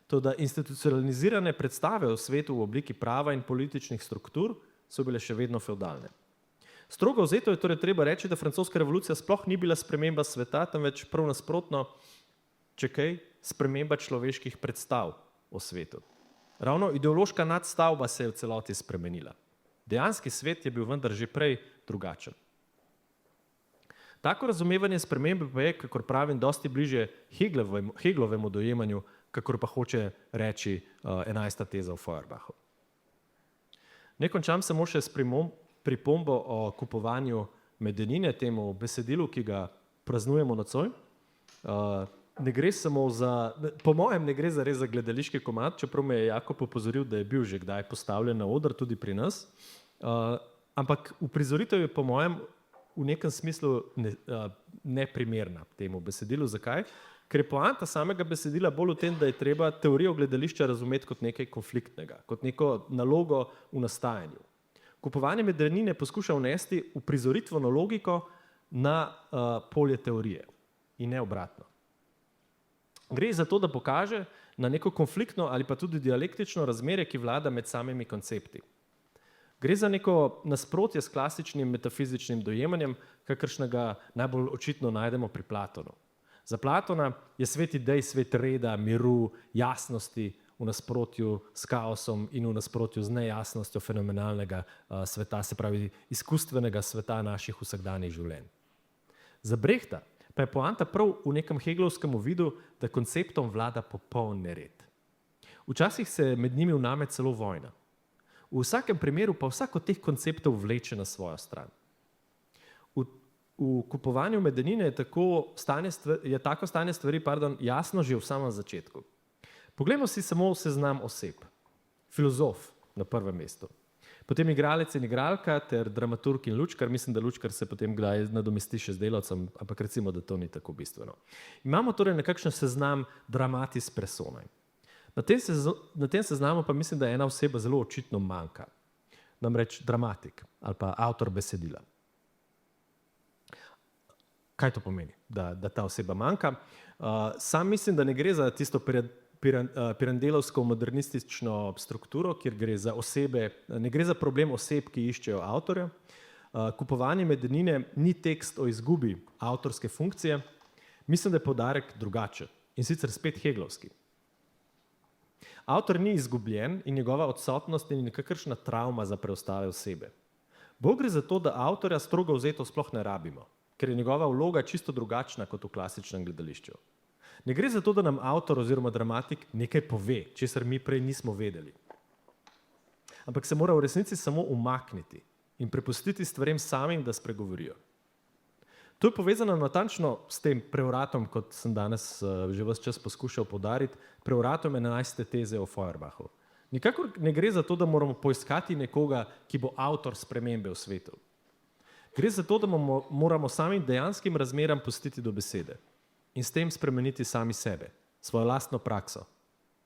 Toda institucionalizirane predstave o svetu v obliki prava in političnih struktur so bile še vedno fevdalne. Strogo vzeto je torej treba reči, da francoska revolucija sploh ni bila sprememba sveta, temveč prav nasprotno, če kaj, sprememba človeških predstav o svetu. Ravno ideološka nadstavba se je v celoti spremenila. Dejanski svet je bil vendar že prej drugačen. Tako razumevanje spremembe pa je, kakor pravim, dosti bliže Heglovemu dojemanju, kakor pa hoče reči 11. teza o Feuerbachu. Ne končam samo še s pripombo o kupovanju medenine, temu besedilu, ki ga praznujemo nocoj. Ne gre samo za, po mojem ne gre za res za gledališki komad, čeprav me je Jakob opozoril, da je bil že kdaj postavljen na oder tudi pri nas. Ampak uprizoritev je po mojem v nekem smislu neprimerna temu besedilu. Zakaj? Ker je poanta samega besedila bolj v tem, da je treba teorijo gledališča razumeti kot nekaj konfliktnega, kot neko nalogo v nastajanju. Kupovanje medenine poskuša vnesti uprizoritveno logiko na polje teorije in ne obratno. Gre za to, da pokaže na neko konfliktno ali pa tudi dialektično razmerje, ki vlada med samimi koncepti. Gre za neko nasprotje s klasičnim metafizičnim dojemanjem, kakršnega najbolj očitno najdemo pri Platonu. Za Platona je svet idej, svet reda, miru, jasnosti v nasprotju s kaosom in v nasprotju z nejasnostjo fenomenalnega sveta, se pravi izkustvenega sveta naših vsakdanjih življenj. Za Brehta pa je poanta prav v nekem heglovskem vidu, da konceptom vlada popoln nered. Včasih se med njimi vname celo vojna. V vsakem primeru pa vsak od teh konceptov vleče na svojo stran. V kupovanju medenine je tako stanje stvari jasno že v samem začetku. Poglejmo si samo seznam oseb. Filozof na prvem mestu. Potem igralec in igralka ter dramaturg in lučkar. Mislim, da lučkar se potem kdaj nadomesti še z delavcem, ampak recimo, da to ni tako bistveno. Imamo torej nekakšen seznam dramatis personae. Na tem seznamu pa mislim, da ena oseba zelo očitno manjka. Namreč dramatik ali pa avtor besedila. Kaj to pomeni, da ta oseba manjka? Sam mislim, da ne gre za tisto pirandelovsko modernistično strukturo, kjer gre za osebe, ne gre za problem oseb, ki iščejo avtorja. Kupovanje medenine ni tekst o izgubi avtorske funkcije. Mislim, da je poudarek drugačen in sicer spet heglovski. Avtor ni izgubljen in njegova odsotnost ni nikakršna travma za preostale osebe. Bolj gre za to, da avtorja strogo vzeto sploh ne rabimo, ker je njegova vloga čisto drugačna kot v klasičnem gledališču. Ne gre za to, da nam avtor oziroma dramatik nekaj pove, česar mi prej nismo vedeli. Ampak se mora v resnici samo umakniti in prepustiti stvarem samim, da spregovorijo. To je povezano natančno s tem prevratom, kot sem danes že ves čas poskušal poudariti, prevratom 11. teze o Feuerbachu. Nikakor ne gre za to, da moramo poiskati nekoga, ki bo avtor spremembe v svetu. Gre za to, da moramo samim dejanskim razmeram pustiti do besede in s tem spremeniti sami sebe, svojo lastno prakso,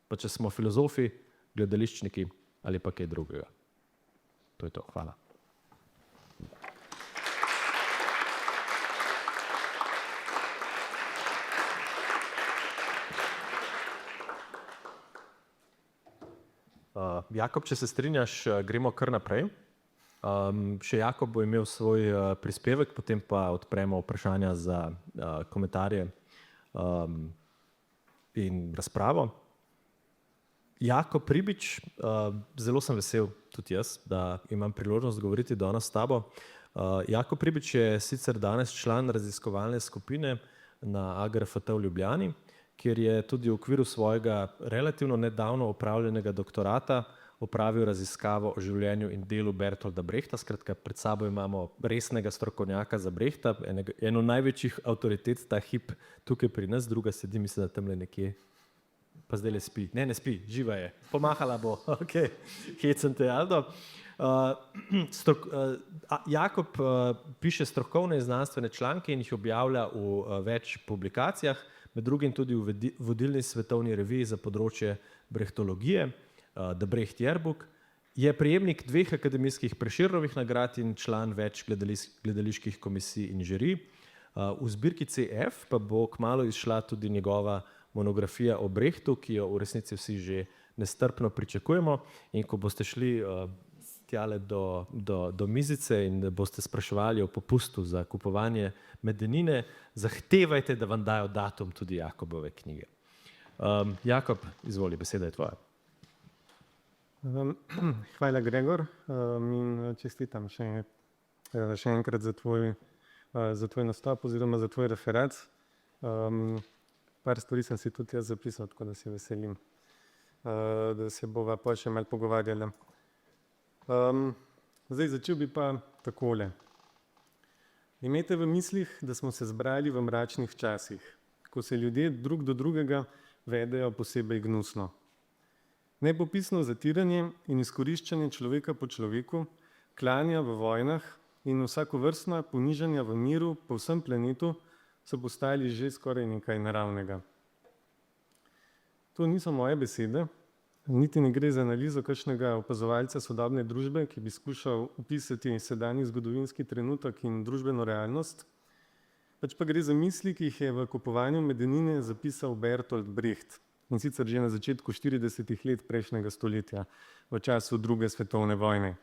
pa če smo filozofi, gledališčniki ali pa kaj drugega. To je to. Hvala. Jakob, če se strinjaš, gremo kar naprej. Še Jakob bo imel svoj prispevek, potem pa odpremo vprašanja za komentarje in razpravo. Jakob Ribič, zelo sem vesel, tudi jaz, da imam priložnost govoriti danes s tabo. Jakob Ribič je sicer danes član raziskovalne skupine na AGRFT v Ljubljani, kjer je tudi v okviru svojega relativno nedavno opravljenega doktorata opravil raziskavo o življenju in delu Bertolda Brechta. Skratka, pred sabo imamo resnega strokovnjaka za Brechta, eno največjih avtoritet ta hip tukaj pri nas, druga sedi, mislim, da tamle nekje, pa zdaj le spi. Ne spi, živa je, pomahala bo, ok, hecam te, Aldo. Jakob piše strokovne in znanstvene članke in jih objavlja v več publikacijah, med drugim tudi v vodilni svetovni reviji za področje brehtologije, The Brecht Yearbook. Je prejemnik 2 akademijskih Prešernovih nagrad in član več gledaliških komisij in žirij. V zbirki CF pa bo kmalu izšla tudi njegova monografija o Brechtu, ki jo v resnici vsi že nestrpno pričakujemo. In ko boste šli tjale do mizice in boste spraševali o popustu za kupovanje medenine, zahtevajte, da vam dajo datum tudi Jakobove knjige. Jakob, izvoli, beseda je tvoja. Hvala, Gregor, in čestitam še enkrat za tvoj nastop oziroma za tvoj referat. Par stvari sem si tudi jaz zapisal, tako da se veselim, da se bova pa še malo pogovarjala. Zdaj začel bi pa takole. Imejte v mislih, da smo se zbrali v mračnih časih, ko se ljudje drug do drugega vedejo posebej gnusno. Nepopisno zatiranje in izkoriščanje človeka po človeku, klanja v vojnah in vsakovrstna ponižanja v miru po vsem planetu so postali že skoraj nekaj naravnega. To niso moje besede, niti ne gre za analizo kakšnega opazovalca sodobne družbe, ki bi skušal opisati sedanji zgodovinski trenutek in družbeno realnost, pač pa gre za misli, ki jih je v kupovanju medenine zapisal Bertolt Brecht, in sicer že na začetku 40. let prejšnjega stoletja, v času druge svetovne vojne.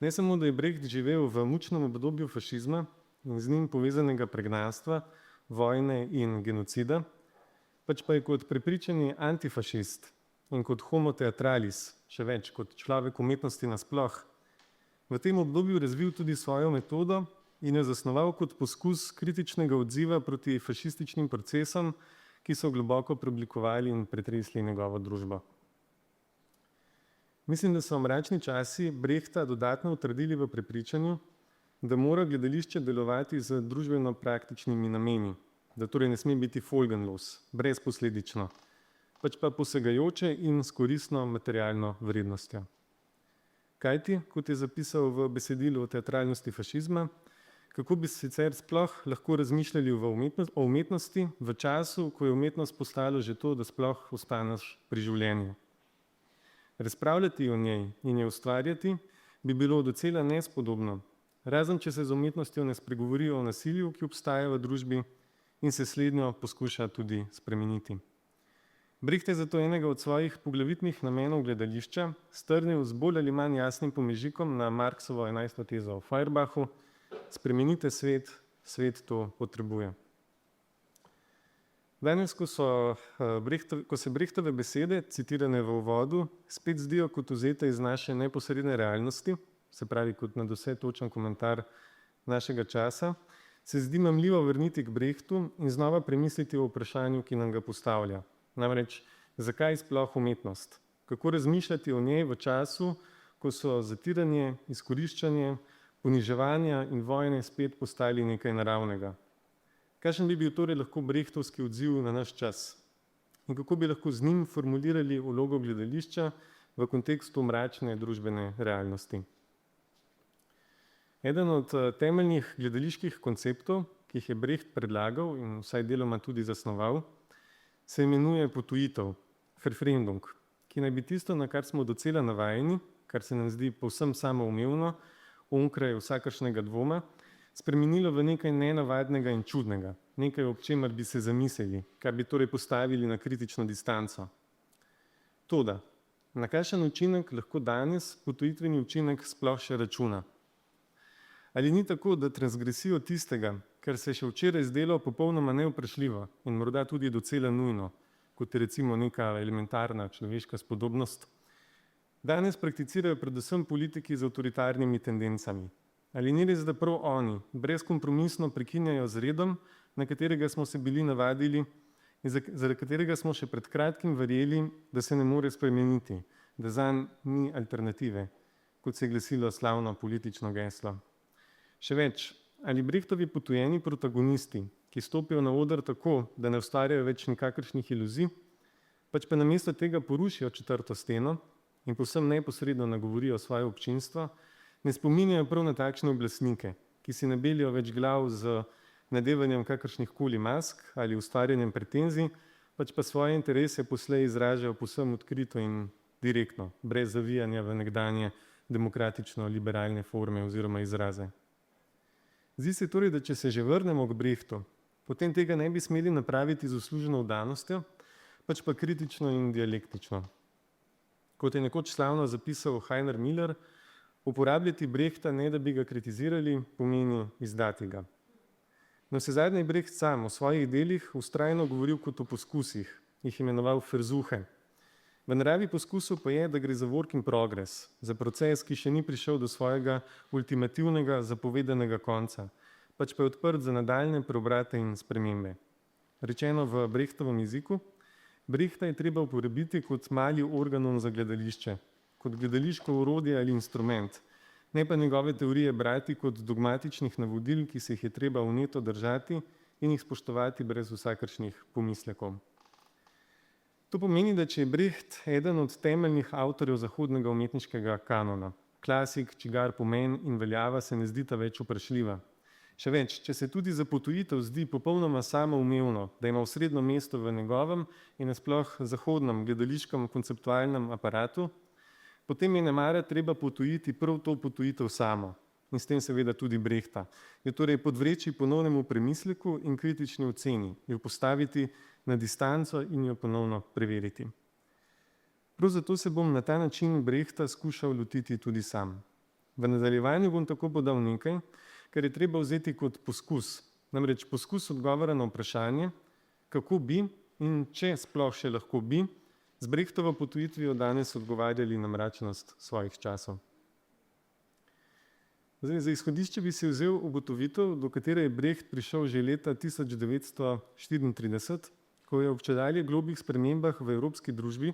Ne samo, da je Brecht živel v mučnem obdobju fašizma in z njim povezanega pregnanstva, vojne in genocida, pač pa je kot prepričani antifašist in kot homo theatralis, še več, kot človek umetnosti nasploh, v tem obdobju razvil tudi svojo metodo in jo zasnoval kot poskus kritičnega odziva proti fašističnim procesom, ki so globoko preoblikovali in pretresli njegovo družbo. Mislim, da so mračni časi Brechta dodatno utrdili v prepričanju, da mora gledališče delovati z družbeno praktičnimi nameni, da torej ne sme biti folgenlos, brezposledično, pač pa posegajoče in s koristno materialno vrednostjo. Kajti, kot je zapisal v besedilu o teatralnosti fašizma, kako bi sicer sploh lahko razmišljali o umetnosti v času, ko je umetnost postalo že to, da sploh ostaneš pri življenju. Razpravljati o njej in jo ustvarjati bi bilo docela nespodobno, razen če se z umetnostjo ne spregovori o nasilju, ki obstaja v družbi in se slednjo poskuša tudi spremeniti. Brecht je zato enega od svojih poglavitnih namenov gledališča strnil z bolj ali manj jasnim pomežikom na Marxovo 11. tezo o Feuerbachu: spremenite svet, svet to potrebuje. Danes, ko se Brechtove besede, citirane v uvodu, spet zdijo kot vzete iz naše neposredne realnosti, se pravi kot nadvse točen komentar našega časa, se zdi mamljivo vrniti k Brechtu in znova premisliti o vprašanju, ki nam ga postavlja. Namreč, zakaj sploh umetnost? Kako razmišljati o njej v času, ko so zatiranje, izkoriščanje, poniževanja in vojne spet postali nekaj naravnega? Kakšen bi bil torej lahko brechtovski odziv na naš čas? In kako bi lahko z njim formulirali vlogo gledališča v kontekstu mračne družbene realnosti? Eden od temeljnih gledaliških konceptov, ki jih je Brecht predlagal in vsaj deloma tudi zasnoval, se imenuje potujitev, verfremdung, ki naj bi tisto, na kar smo docela navajeni, kar se nam zdi povsem samoumevno, onkraj vsakršnega dvoma, spremenilo v nekaj nenavadnega in čudnega, nekaj, ob čemer bi se zamislili, kar bi torej postavili na kritično distanco. Toda, na kakšen učinek lahko danes potujitveni učinek sploh še računa? Ali ni tako, da transgresijo tistega, kar se je še včeraj zdelo popolnoma nevprašljivo in morda tudi docela nujno, kot je recimo neka elementarna človeška spodobnost, danes prakticirajo predvsem politiki z avtoritarnimi tendencami? Ali ni res, da prav oni brezkompromisno prekinjajo z redom, na katerega smo se bili navadili in zaradi katerega smo še pred kratkim verjeli, da se ne more spremeniti, da zanj ni alternative, kot se je glasilo slavno politično geslo? Še več, ali Brechtovi potujeni protagonisti, ki stopijo na oder tako, da ne ustvarjajo več nikakršnih iluzij, pač pa namesto tega porušijo četrto steno in povsem neposredno nagovorijo svoje občinstvo, ne spominjajo prav na takšne oblastnike, ki si ne belijo več glav z nadevanjem kakršnih koli mask ali ustvarjanjem pretenzij, pač pa svoje interese poslej izražajo povsem odkrito in direktno, brez zavijanja v nekdanje demokratično-liberalne forme oziroma izraze. Zdi se torej, da če se že vrnemo k Brechtu, potem tega ne bi smeli napraviti z usluženo vdanostjo, pač pa kritično in dialektično. Kot je nekoč slavno zapisal Heiner Miller, uporabljati Brechta, ne da bi ga kritizirali, pomeni izdati ga. Navsezadnje je Brecht sam v svojih delih vztrajno govoril kot o poskusih, jih imenoval versuche. V naravi poskusov pa je, da gre za work in progress, za proces, ki še ni prišel do svojega ultimativnega zapovedanega konca, pač pa je odprt za nadaljne preobrate in spremembe. Rečeno v Brechtovem jeziku, Brechta je treba uporabiti kot mali organon za gledališče, kot gledališko orodje ali instrument, ne pa njegove teorije brati kot dogmatičnih navodil, ki se jih je treba vneto držati in jih spoštovati brez vsakršnih pomislekov. To pomeni, da če je Brecht eden od temeljnih avtorjev zahodnega umetniškega kanona, klasik, čigar pomen in veljava se ne zdita več vprašljiva. Še več, če se tudi za potujitev zdi popolnoma samoumevno, da ima osrednjo mesto v njegovem in nasploh zahodnem gledališkem konceptualnem aparatu, potem je nemara treba potujiti prav to potujitev samo in s tem seveda tudi Brechta. Jo torej podvreči ponovnemu premisleku in kritični oceni, jo postaviti na distanco in jo ponovno preveriti. Prav zato se bom na ta način Brechta skušal lotiti tudi sam. V nadaljevanju bom tako podal nekaj, kar je treba vzeti kot poskus, namreč poskus odgovora na vprašanje, kako bi in če sploh še lahko bi, z Brechtovo potujitvijo danes odgovarjali na mračnost svojih časov. Zdaj, za izhodišče bi si vzel ugotovitev, do katere je Brecht prišel že leta 1934, ko je ob čedalje globljih spremembah v evropski družbi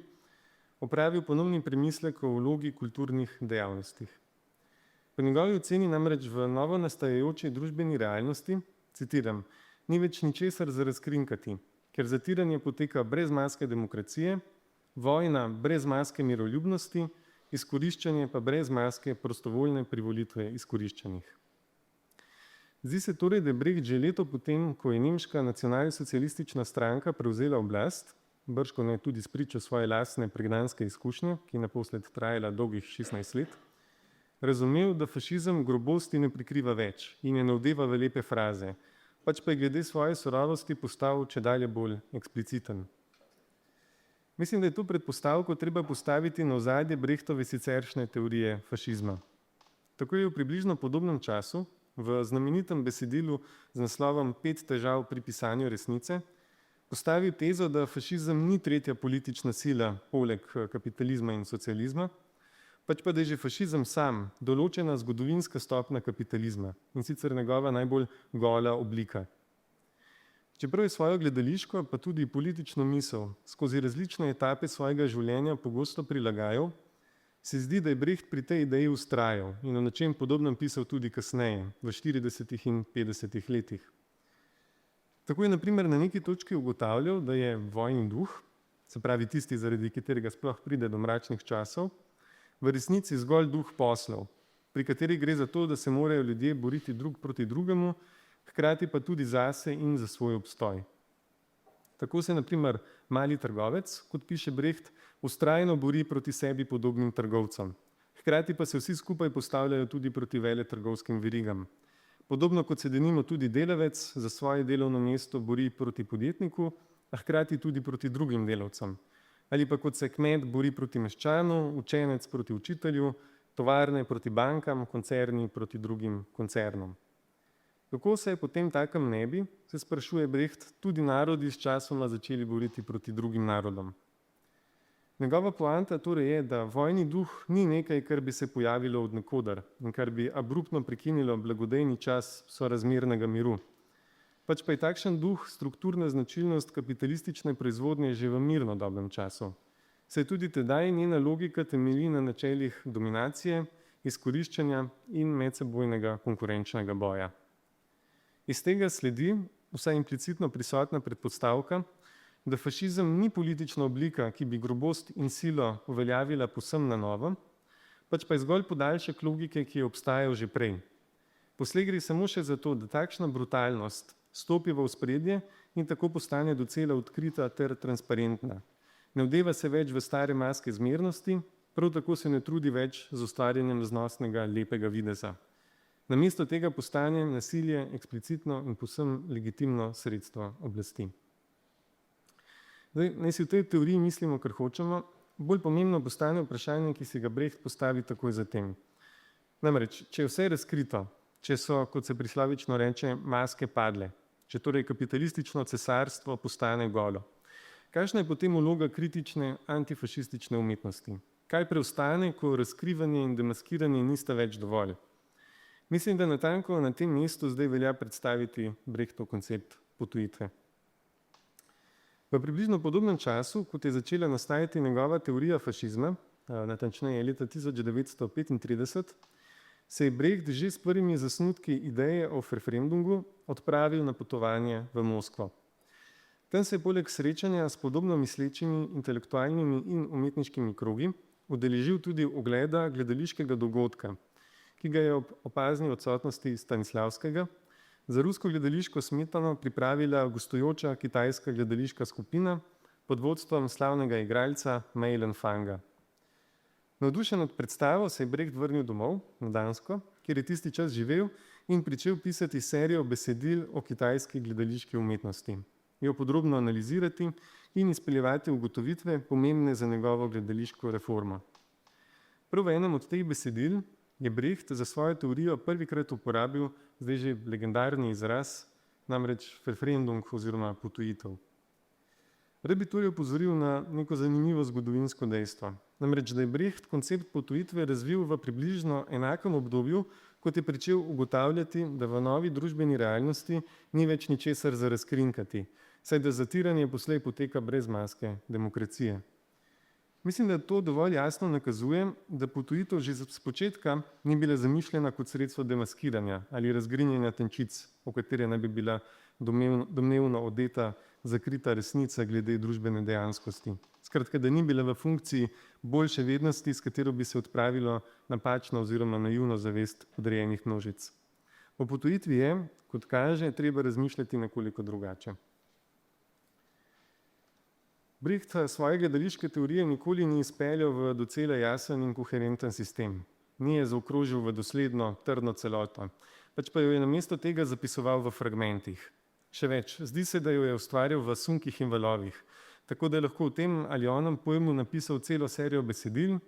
opravil ponovni premislek o vlogi kulturnih dejavnostih. Po njegovi oceni namreč v novo nastajajoči družbeni realnosti, citiram, ni več ničesar za razkrinkati, ker zatiranje poteka brez maske demokracije, vojna brez maske miroljubnosti, izkoriščanje pa brez maske prostovoljne privolitve izkoriščenih. Zdi se torej, da je Brecht že leto potem, ko je nemška nacionalsocialistična stranka prevzela oblast, bržkone tudi spričo svoje lastne pregnanske izkušnje, ki je naposled trajala dolgih 16 let, razumel, da fašizem grobosti ne prikriva več in je navdeva v lepe fraze, pač pa je glede svoje surovosti postal čedalje bolj ekspliciten. Mislim, da je to predpostavko treba postaviti na ozadje Brechtove siceršnje teorije fašizma. Tako je v približno podobnem času, v znamenitem besedilu z naslovom 5 težav pri pisanju resnice, postavil tezo, da fašizem ni tretja politična sila poleg kapitalizma in socializma, pač pa da je že fašizem sam določena zgodovinska stopnja kapitalizma in sicer njegova najbolj gola oblika. Čeprav je svojo gledališko, pa tudi politično misel skozi različne etape svojega življenja pogosto prilagajal, se zdi, da je Brecht pri tej ideji vztrajal in o nečem podobnem pisal tudi kasneje, v 40. in 50. letih. Tako je na primer na neki točki ugotavljal, da je vojni duh, se pravi tisti, zaradi katerega sploh pride do mračnih časov, v resnici zgolj duh poslov, pri katerih gre za to, da se morajo ljudje boriti drug proti drugemu, hkrati pa tudi zase in za svoj obstoj. Tako se na primer mali trgovec, kot piše Brecht, vztrajno bori proti sebi podobnim trgovcem. Hkrati pa se vsi skupaj postavljajo tudi proti veletrgovskim verigam. Podobno kot se denimo tudi delavec za svoje delovno mesto bori proti podjetniku, a hkrati tudi proti drugim delavcem. Ali pa kot se kmet bori proti meščanu, učenec proti učitelju, tovarne proti bankam, koncerni proti drugim koncernom. Kako se je potem takem nebi, se sprašuje Brecht, tudi narodi s časoma začeli boriti proti drugim narodom. Njegova poanta torej je, da vojni duh ni nekaj, kar bi se pojavilo od nekoder in kar bi abruptno prekinilo blagodejni čas sorazmernega miru. Pač pa je takšen duh strukturna značilnost kapitalistične proizvodnje že v mirnodobnem času. Saj tudi tedaj njena logika temelji na načelih dominacije, izkoriščanja in medsebojnega konkurenčnega boja. Iz tega sledi, vsaj implicitno prisotna predpostavka, da fašizem ni politična oblika, ki bi grobost in silo uveljavila povsem na novo, pač pa je zgolj podaljšek logike, ki je obstajal že prej. Poslej gre samo še za to, da takšna brutalnost stopi v ospredje in tako postane docela odkrita ter transparentna. Ne vdeva se več v stare maske zmernosti, prav tako se ne trudi več z ustvarjanjem znosnega, lepega videza. Namesto tega postane nasilje eksplicitno in povsem legitimno sredstvo oblasti. Zdaj, naj si v tej teoriji mislimo, kar hočemo, bolj pomembno postane vprašanje, ki si ga Brecht postavi takoj zatem. Namreč, če je vse razkrito, če so, kot se prislavično reče, maske padle, če torej kapitalistično cesarstvo postane golo, kakšna je potem vloga kritične antifašistične umetnosti? Kaj preostane, ko razkrivanje in demaskiranje nista več dovolj? Mislim, da natanko na tem mestu zdaj velja predstaviti Brechtov koncept potujitve. V približno podobnem času, kot je začela nastajati njegova teorija fašizma, natančneje leta 1935, se je Brecht že s prvimi zasnutki ideje o referendumu odpravil na potovanje v Moskvo. Tam se je poleg srečanja s podobno mislečimi intelektualnimi in umetniškimi krogi udeležil tudi ogleda gledališkega dogodka, ki ga je ob opazni odsotnosti Stanislavskega za rusko gledališko smetano pripravila gostujoča kitajska gledališka skupina pod vodstvom slavnega igralca Meilen Fanga. Navdušen nad predstavo se je Brecht vrnil domov na Dansko, kjer je tisti čas živel in pričel pisati serijo besedil o kitajski gledališki umetnosti, jo podrobno analizirati in izpeljevati ugotovitve, pomembne za njegovo gledališko reformo. Prav v enem od teh besedil je Brecht za svojo teorijo prvikrat uporabil zdaj že legendarni izraz, namreč referendum oziroma potujitev. Rad bi torej opozoril na neko zanimivo zgodovinsko dejstvo. Namreč, da je Brecht koncept potujitve razvil v približno enakem obdobju, kot je pričel ugotavljati, da v novi družbeni realnosti ni več ničesar za razkrinkati, saj da zatiranje poslej poteka brez maske demokracije. Mislim, da to dovolj jasno nakazuje, da potujitev že z spočetka ni bila zamišljena kot sredstvo demaskiranja ali razgrinjanja tančic, o katere naj bi bila domnevno odeta zakrita resnica glede družbene dejanskosti. Skratka, da ni bila v funkciji boljše vednosti, s katero bi se odpravilo napačno oziroma naivno zavest podrejenih množic. O potujitvi je, kot kaže, treba razmišljati nekoliko drugače. Brecht svoje gledališke teorije nikoli ni izpeljal v docela jasen in koherenten sistem. Ni je zaokrožil v dosledno, trdno celoto, pač pa jo je namesto tega zapisoval v fragmentih. Še več, zdi se, da jo je ustvarjal v sunkih in valovih, tako da je lahko v tem ali onem pojmu napisal celo serijo besedil,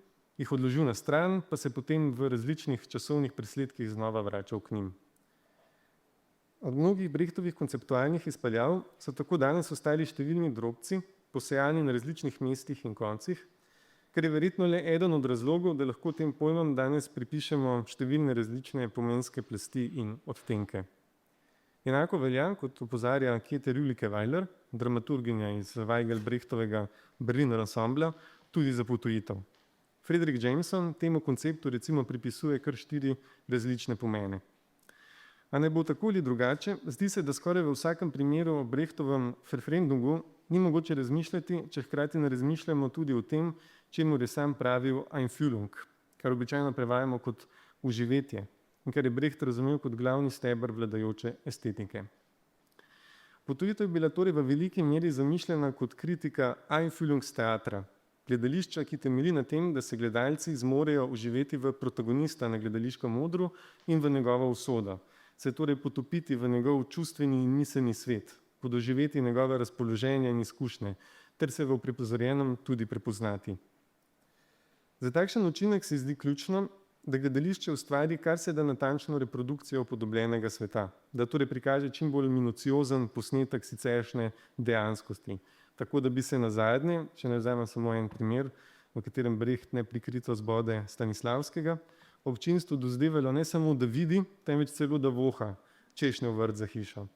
jih odložil na stran, pa se potem v različnih časovnih presledkih znova vračal k njim. Od mnogih Brechtovih konceptualnih izpeljav so tako danes ostali številni drobci, posejani na različnih mestih in koncih, kar je verjetno le eden od razlogov, da lahko tem pojmom danes pripišemo številne različne pomenske plasti in odtenke. Enako velja, kot opozarja Käthe Rühlicke-Weiler, dramaturginja iz Weichsel-Brechtovega Berliner ansambla, tudi za potujitev. Frederick Jameson temu konceptu recimo pripisuje kar 4 različne pomene. A ne bo tako ali drugače, zdi se, da skoraj v vsakem primeru o Brechtovem Verfremdungu ni mogoče razmišljati, če hkrati ne razmišljamo tudi o tem, čemur je sam pravil Einfühlung, kar običajno prevajamo kot uživetje in kar je Brecht razumel kot glavni steber vladajoče estetike. Potujitev je bila torej v veliki meri zamišljena kot kritika Einfühlungsteatra, gledališča, ki temelji na tem, da se gledalci zmorejo uživeti v protagonista na gledališkem odru in v njegovo usodo, se torej potopiti v njegov čustveni in miselni svet, podoživeti njegove razpoloženja in izkušnje, ter se v pripozorjenem tudi prepoznati. Za takšen učinek se zdi ključno, da gledališče ustvari kar se da natančno reprodukcijo upodobljenega sveta, da torej prikaže čim bolj minuciozen posnetek siceršnje dejanskosti, tako da bi se nazadnje, če ne vzamem samo en primer, v katerem Brecht neprikrito zbode Stanislavskega, občinstvu dozdevalo ne samo, da vidi, temveč celo da voha češnjev vrt za hišo.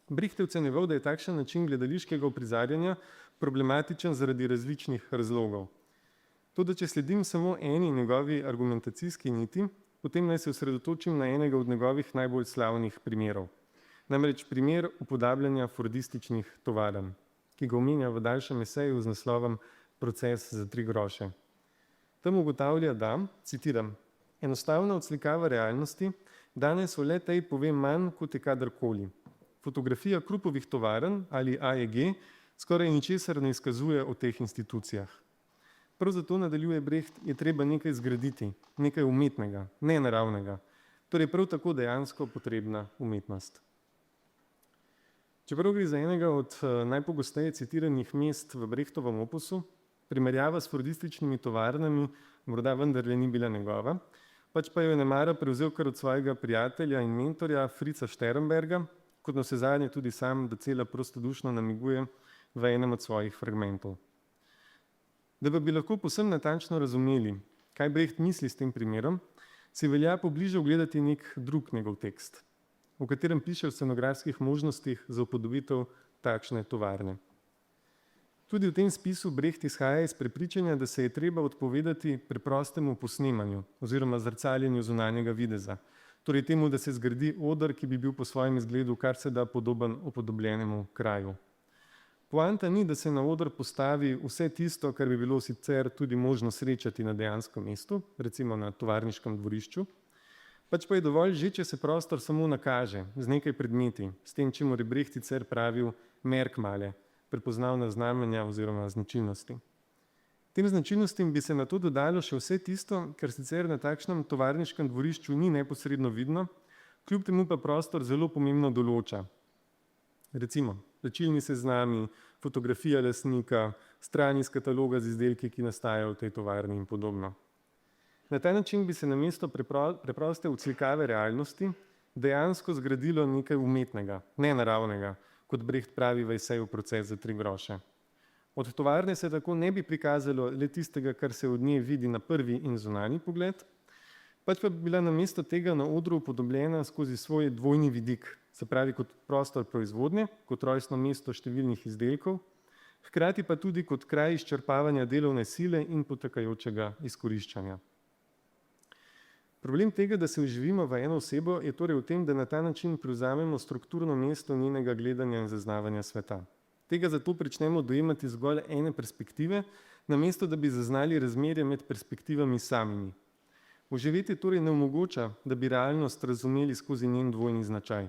Brecht je ocenjeval, da je takšen način gledališkega uprizarjanja problematičen zaradi različnih razlogov. Toda, če sledim samo eni njegovi argumentacijski niti, potem naj se osredotočim na enega od njegovih najbolj slavnih primerov. Namreč primer upodabljanja fordističnih tovarn, ki ga omenja v daljšem eseju z naslovom Proces za 3 groše. Tam ugotavlja, da, citiram, enostavna odslikava realnosti danes o le-tej pove manj kot je kadarkoli. Fotografija Krupovih tovarn ali AEG skoraj ničesar ne izkazuje o teh institucijah. Prav zato, nadaljuje Brecht, je treba nekaj zgraditi, nekaj umetnega, nenaravnega, torej prav tako dejansko potrebna umetnost. Čeprav gre za enega od najpogosteje citiranih mest v Brechtovem opusu, primerjava s fordističnimi tovarnami morda vendarle ni bila njegova, pač pa jo je nemara prevzel kar od svojega prijatelja in mentorja Fritza Sternberga, kot navsezadnje tudi sam docela prostodušno namiguje v enem od svojih fragmentov. Da pa bi lahko povsem natančno razumeli, kaj Brecht misli s tem primerom, si velja pobliže ogledati nek drug njegov tekst, v katerem piše o scenografskih možnostih za upodobitev takšne tovarne. Tudi v tem spisu Brecht izhaja iz prepričanja, da se je treba odpovedati preprostemu posnemanju oziroma zrcaljenju zunanjega videza, torej temu, da se zgradi oder, ki bi bil po svojem izgledu kar se da podoben upodobljenemu kraju. Poanta ni, da se na oder postavi vse tisto, kar bi bilo sicer tudi možno srečati na dejanskem mestu, recimo na tovarniškem dvorišču, pač pa je dovolj že, če se prostor samo nakaže z nekaj predmeti, s tem, čemur je Brecht sicer pravil Merkmale, prepoznavna znamenja oziroma značilnosti. Tem značilnostim bi se na to dodalo še vse tisto, kar sicer na takšnem tovarniškem dvorišču ni neposredno vidno, kljub temu pa prostor zelo pomembno določa. Recimo, plačilni seznami, fotografija lastnika, strani iz kataloga z izdelki, ki nastajajo v tej tovarni in podobno. Na ta način bi se namesto preproste odslikave realnosti dejansko zgradilo nekaj umetnega, nenaravnega, kot Brecht pravi v eseju Proces za 3 groše. Od tovarne se tako ne bi prikazalo le tistega, kar se od nje vidi na prvi in zunanji pogled, pač pa bi bila namesto tega na odru upodobljena skozi svoj dvojni vidik, se pravi kot prostor proizvodnje, kot rojstno mesto številnih izdelkov, hkrati pa tudi kot kraj izčrpavanja delovne sile in potekajočega izkoriščanja. Problem tega, da se vživimo v eno osebo, je torej v tem, da na ta način prevzamemo strukturno mesto njenega gledanja in zaznavanja sveta. Tega zato pričnemo dojemati zgolj ene perspektive, namesto da bi zaznali razmerje med perspektivami samimi. Oživetje torej ne omogoča, da bi realnost razumeli skozi njen dvojni značaj.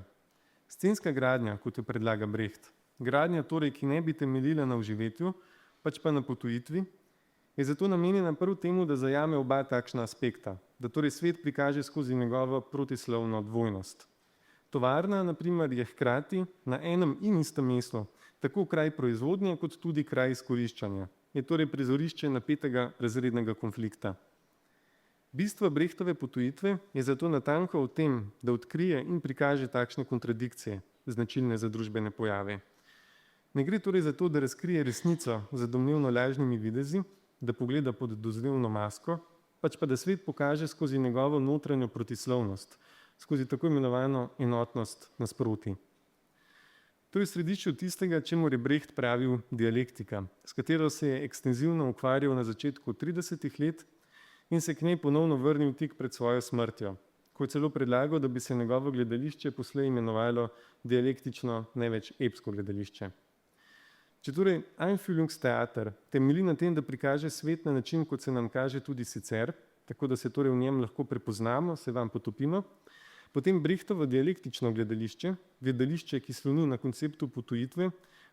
Scenska gradnja, kot jo predlaga Brecht, gradnja torej, ki ne bi temeljila na oživetju, pač pa na potujitvi, je zato namenjena prav temu, da zajame oba takšna aspekta, da torej svet prikaže skozi njegovo protislovno dvojnost. Tovarna, na primer, je hkrati na enem in istem mestu tako kraj proizvodnje, kot tudi kraj izkoriščanja. Je torej prizorišče napetega razrednega konflikta. Bistvo Brechtove potujitve je zato natanko v tem, da odkrije in prikaže takšne kontradikcije, značilne za družbene pojave. Ne gre torej za to, da razkrije resnico za domnevno lažnimi videzi, da pogleda pod dozirno masko, pač pa da svet pokaže skozi njegovo notranjo protislovnost, skozi tako imenovano enotnost nasprotij. To je v središču tistega, čemur je Brecht pravil dialektika, s katero se je ekstenzivno ukvarjal na začetku 30 let in se k njej ponovno vrnil tik pred svojo smrtjo, ko je celo predlagal, da bi se njegovo gledališče poslej imenovalo dialektično, ne več epsko gledališče. Če torej Einfühlungstheater temelji na tem, da prikaže svet na način, kot se nam kaže tudi sicer, tako da se torej v njem lahko prepoznamo, se vam potopimo, potem Brechtovo dialektično gledališče, gledališče, ki sloni na konceptu potujitve,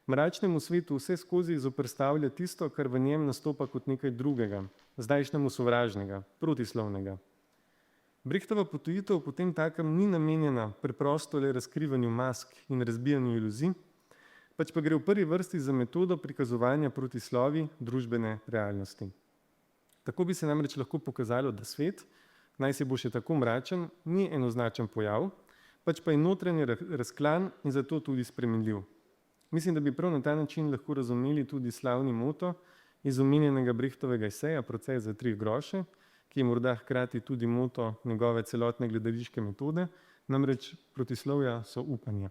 mračnemu svetu vse skozi zoperstavlja tisto, kar v njem nastopa kot nekaj drugega, zdajšnjemu sovražnega, protislovnega. Brechtova potujitev potem takem ni namenjena preprosto le razkrivanju mask in razbijanju iluzij, pač pa gre v prvi vrsti za metodo prikazovanja protislovi družbene realnosti. Tako bi se namreč lahko pokazalo, da svet, naj se bo še tako mračen, ni enoznačen pojav, pač pa je notranji razklan in zato tudi spremenljiv. Mislim, da bi prav na ta način lahko razumeli tudi slavni moto iz omenjenega Brechtovega eseja Proces za 3 groše, ki je morda hkrati tudi moto njegove celotne gledališke metode, namreč protislovja so upanje.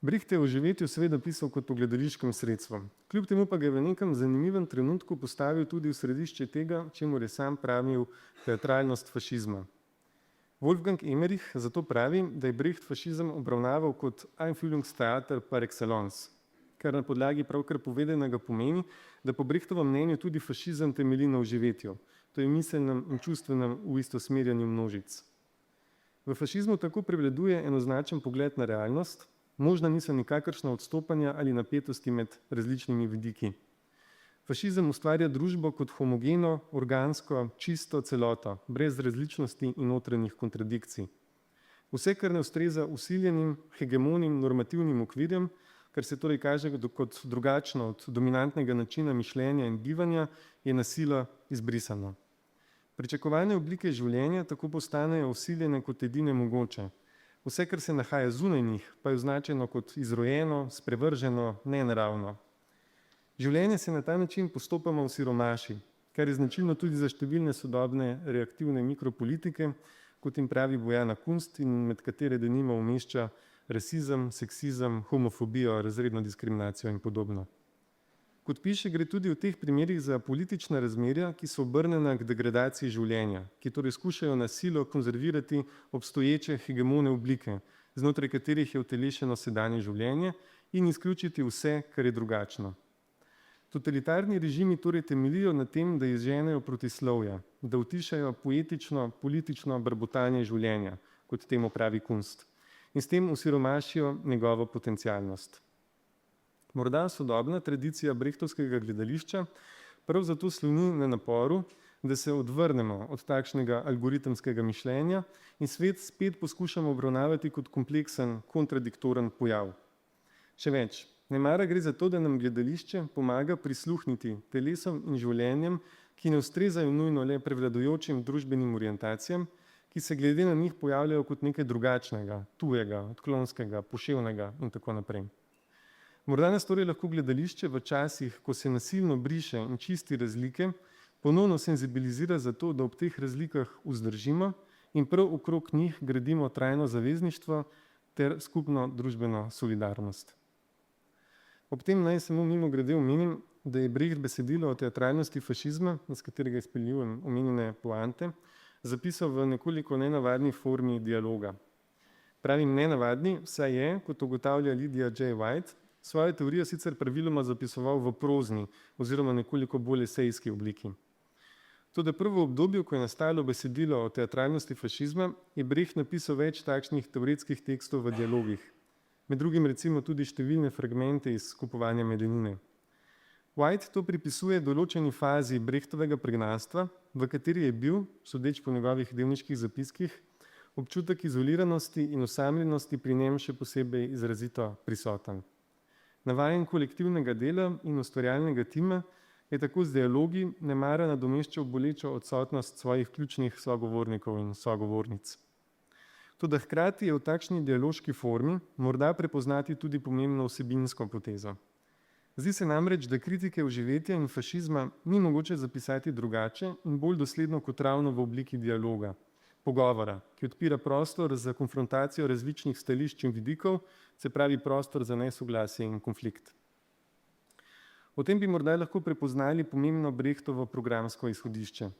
Brecht je o živetju seveda pisal kot o gledališkem sredstvu. Kljub temu pa ga je v nekem zanimivem trenutku postavil tudi v središče tega, čemur je sam pravil teatralnost fašizma. Wolfgang Emmerich zato pravi, da je Brecht fašizem obravnaval kot Einfühlungstheater par excellence, kar na podlagi pravkar povedanega pomeni, da po Brechtovem mnenju tudi fašizem temelji na vživetju, to je miselnem in čustvenem uistosmerjanju množic. V fašizmu tako prevladuje enoznačen pogled na realnost, možna niso nikakršna odstopanja ali napetosti med različnimi vidiki. Fašizem ustvarja družbo kot homogeno, organsko, čisto celoto, brez različnosti in notranjih kontradikcij. Vse, kar ne ustreza usiljenim, hegemonim, normativnim okvirjem, kar se torej kaže kot drugačno od dominantnega načina mišljenja in bivanja, je na silo izbrisano. Pričakovane oblike življenja tako postanejo usiljene kot edine mogoče. Vse, kar se nahaja zunaj njih, pa je označeno kot izrojeno, sprevrženo, nenaravno. Življenje se na ta način postopoma osiromaši, kar je značilno tudi za številne sodobne reaktivne mikropolitike, kot jim pravi Bojana Kunst in med katere denimo umešča rasizem, seksizem, homofobijo, razredno diskriminacijo in podobno. Kot piše, gre tudi v teh primerih za politična razmerja, ki so obrnjena k degradaciji življenja, ki torej skušajo na silo konzervirati obstoječe hegemone oblike, znotraj katerih je utelešeno sedanje življenje, in izključiti vse, kar je drugačno. Totalitarni režimi torej temeljijo na tem, da izženejo protislovja, da utišajo poetično, politično brbotanje življenja, kot temu pravi Kunst, in s tem osiromašijo njegovo potencialnost. Morda sodobna tradicija brechtovskega gledališča prav zato sloni na naporu, da se odvrnemo od takšnega algoritemskega mišljenja in svet spet poskušamo obravnavati kot kompleksen, kontradiktoren pojav. Še več, nemara gre za to, da nam gledališče pomaga prisluhniti telesom in življenjem, ki ne ustrezajo nujno le prevladujočim družbenim orientacijam, ki se glede na njih pojavljajo kot nekaj drugačnega, tujega, odklonskega, poševnega in tako naprej. Morda nas torej lahko gledališče v časih, ko se nasilno briše in čisti razlike, ponovno senzibilizira za to, da ob teh razlikah vzdržimo in prav okrog njih gradimo trajno zavezništvo ter skupno družbeno solidarnost. Ob tem naj samo mimogrede omenim, da je Brecht besedilo o teatralnosti fašizma, iz katerega izpeljujem omenjene poante, zapisal v nekoliko nenavadni formi dialoga. Pravim nenavadni, saj je, kot ugotavlja Lydia J. White, svojo teorijo sicer praviloma zapisoval v prozni oziroma nekoliko bolj esejski obliki. Toda prvo obdobje, ko je nastalo besedilo o teatralnosti fašizma, je Brecht napisal več takšnih teoretskih tekstov v dialogih. Med drugim recimo tudi številne fragmente iz Kupovanja medenine. White to pripisuje določeni fazi Brechtovega pregnanstva, v kateri je bil, sodeč po njegovih dnevniških zapiskih, občutek izoliranosti in osamljenosti pri njem še posebej izrazito prisoten. Navajen kolektivnega dela in ustvarjalnega tima je tako z dialogi nemara nadomeščal bolečo odsotnost svojih ključnih sogovornikov in sogovornic. Toda hkrati je v takšni dialoški formi morda prepoznati tudi pomembno vsebinsko potezo. Zdi se namreč, da kritike vživetja in fašizma ni mogoče zapisati drugače in bolj dosledno kot ravno v obliki dialoga, pogovora, ki odpira prostor za konfrontacijo različnih stališč in vidikov, se pravi prostor za nesoglasje in konflikt. O tem bi morda lahko prepoznali pomembno Brechtovo programsko izhodišče.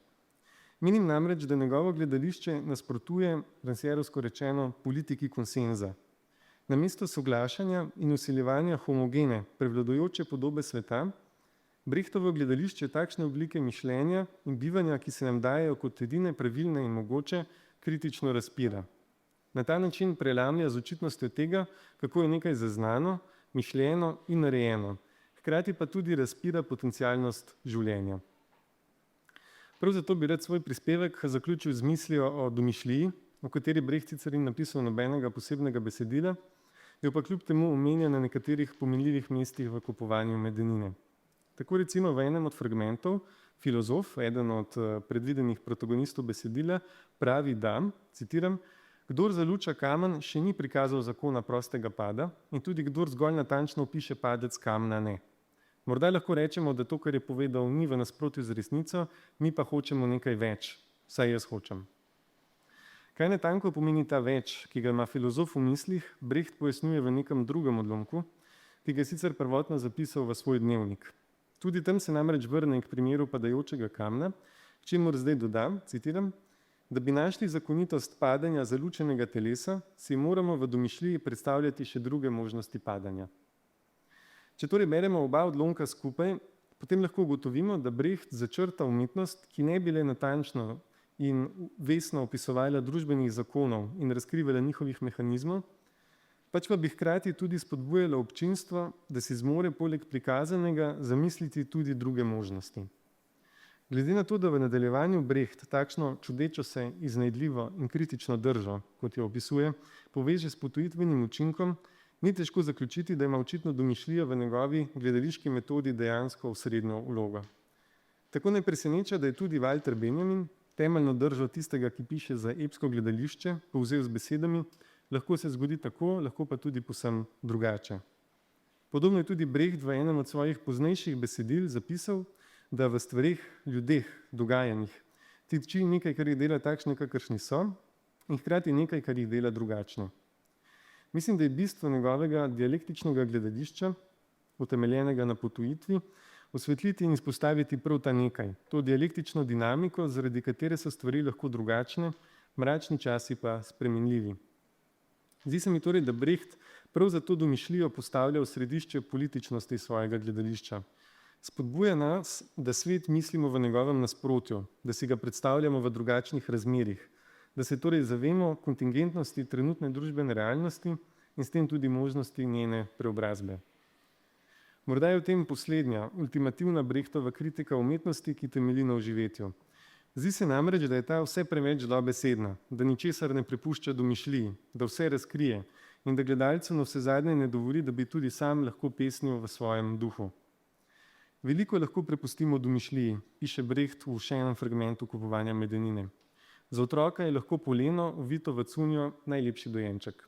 Menim namreč, da njegovo gledališče nasprotuje, ransjerovsko rečeno, politiki konsenza. Namesto soglašanja in vsiljevanja homogene, prevladujoče podobe sveta, Brechtovo gledališče takšne oblike mišljenja in bivanja, ki se nam dajejo kot edine pravilne in mogoče, kritično razpira. Na ta način prelamlja z očitnostjo tega, kako je nekaj zaznano, mišljeno in narejeno, hkrati pa tudi razpira potencialnost življenja. Prav zato bi rad svoj prispevek zaključil z mislijo o domišljiji, o kateri Brecht sicer ni napisal nobenega posebnega besedila, jo pa kljub temu omenja na nekaterih pomenljivih mestih v Kupovanju Medenine. Tako recimo v enem od fragmentov filozof, eden od predvidenih protagonistov besedila, pravi, da, citiram, kdor zaluča kamen, še ni prikazal zakona prostega pada in tudi kdor zgolj natančno opiše padec kamna, ne. Morda lahko rečemo, da to, kar je povedal, ni v nasprotju z resnico, mi pa hočemo nekaj več, vsaj jaz hočem. Kaj natanko pomeni ta več, ki ga ima filozof v mislih, Brecht pojasnjuje v nekem drugem odlomku, ki ga je sicer prvotno zapisal v svoj dnevnik. Tudi tam se namreč vrne k primeru padajočega kamna, k čemur zdaj dodam, citiram, da bi našli zakonitost padanja zalučenega telesa, si moramo v domišljiji predstavljati še druge možnosti padanja. Če torej beremo oba odlomka skupaj, potem lahko ugotovimo, da Brecht začrta umetnost, ki ne bi le natančno in vestno opisovala družbenih zakonov in razkrivala njihovih mehanizmov, pač pa bi hkrati tudi spodbujala občinstvo, da si zmore poleg prikazanega zamisliti tudi druge možnosti. Glede na to, da v nadaljevanju Brecht takšno čudečo se, iznajdljivo in kritično držo, kot jo opisuje, poveže s potujitvenim učinkom, ni težko zaključiti, da ima očitno domišljija v njegovi gledališki metodi dejansko osrednjo vlogo. Tako ne preseneča, da je tudi Walter Benjamin temeljno držo tistega, ki piše za epsko gledališče, povzel z besedami, lahko se zgodi tako, lahko pa tudi povsem drugače. Podobno je tudi Brecht v enem od svojih poznejših besedil zapisal, da v stvareh, ljudeh, dogajanjih tiči nekaj, kar jih dela takšne, kakršni so, in hkrati nekaj, kar jih dela drugačno. Mislim, da je bistvo njegovega dialektičnega gledališča, utemeljenega na potujitvi, osvetliti in izpostaviti prav ta nekaj, to dialektično dinamiko, zaradi katere so stvari lahko drugačne, mračni časi pa spremenljivi. Zdi se mi torej, da Brecht prav zato domišljijo postavlja v središče političnosti svojega gledališča. Spodbuja nas, da svet mislimo v njegovem nasprotju, da si ga predstavljamo v drugačnih razmerih, da se torej zavemo kontingentnosti trenutne družbene realnosti in s tem tudi možnosti njene preobrazbe. Morda je v tem poslednja, ultimativna Brechtova kritika umetnosti, ki temelji na vživetju. Zdi se namreč, da je ta vse preveč dobesedna, da ničesar ne prepušča domišljiji, da vse razkrije in da gledalcu navsezadnje ne dovoli, da bi tudi sam lahko pesnil v svojem duhu. Veliko lahko prepustimo domišljiji, piše Brecht v še enem fragmentu Kupovanja Medenine. Za otroka je lahko poleno, ovito v cunjo, najlepši dojenček.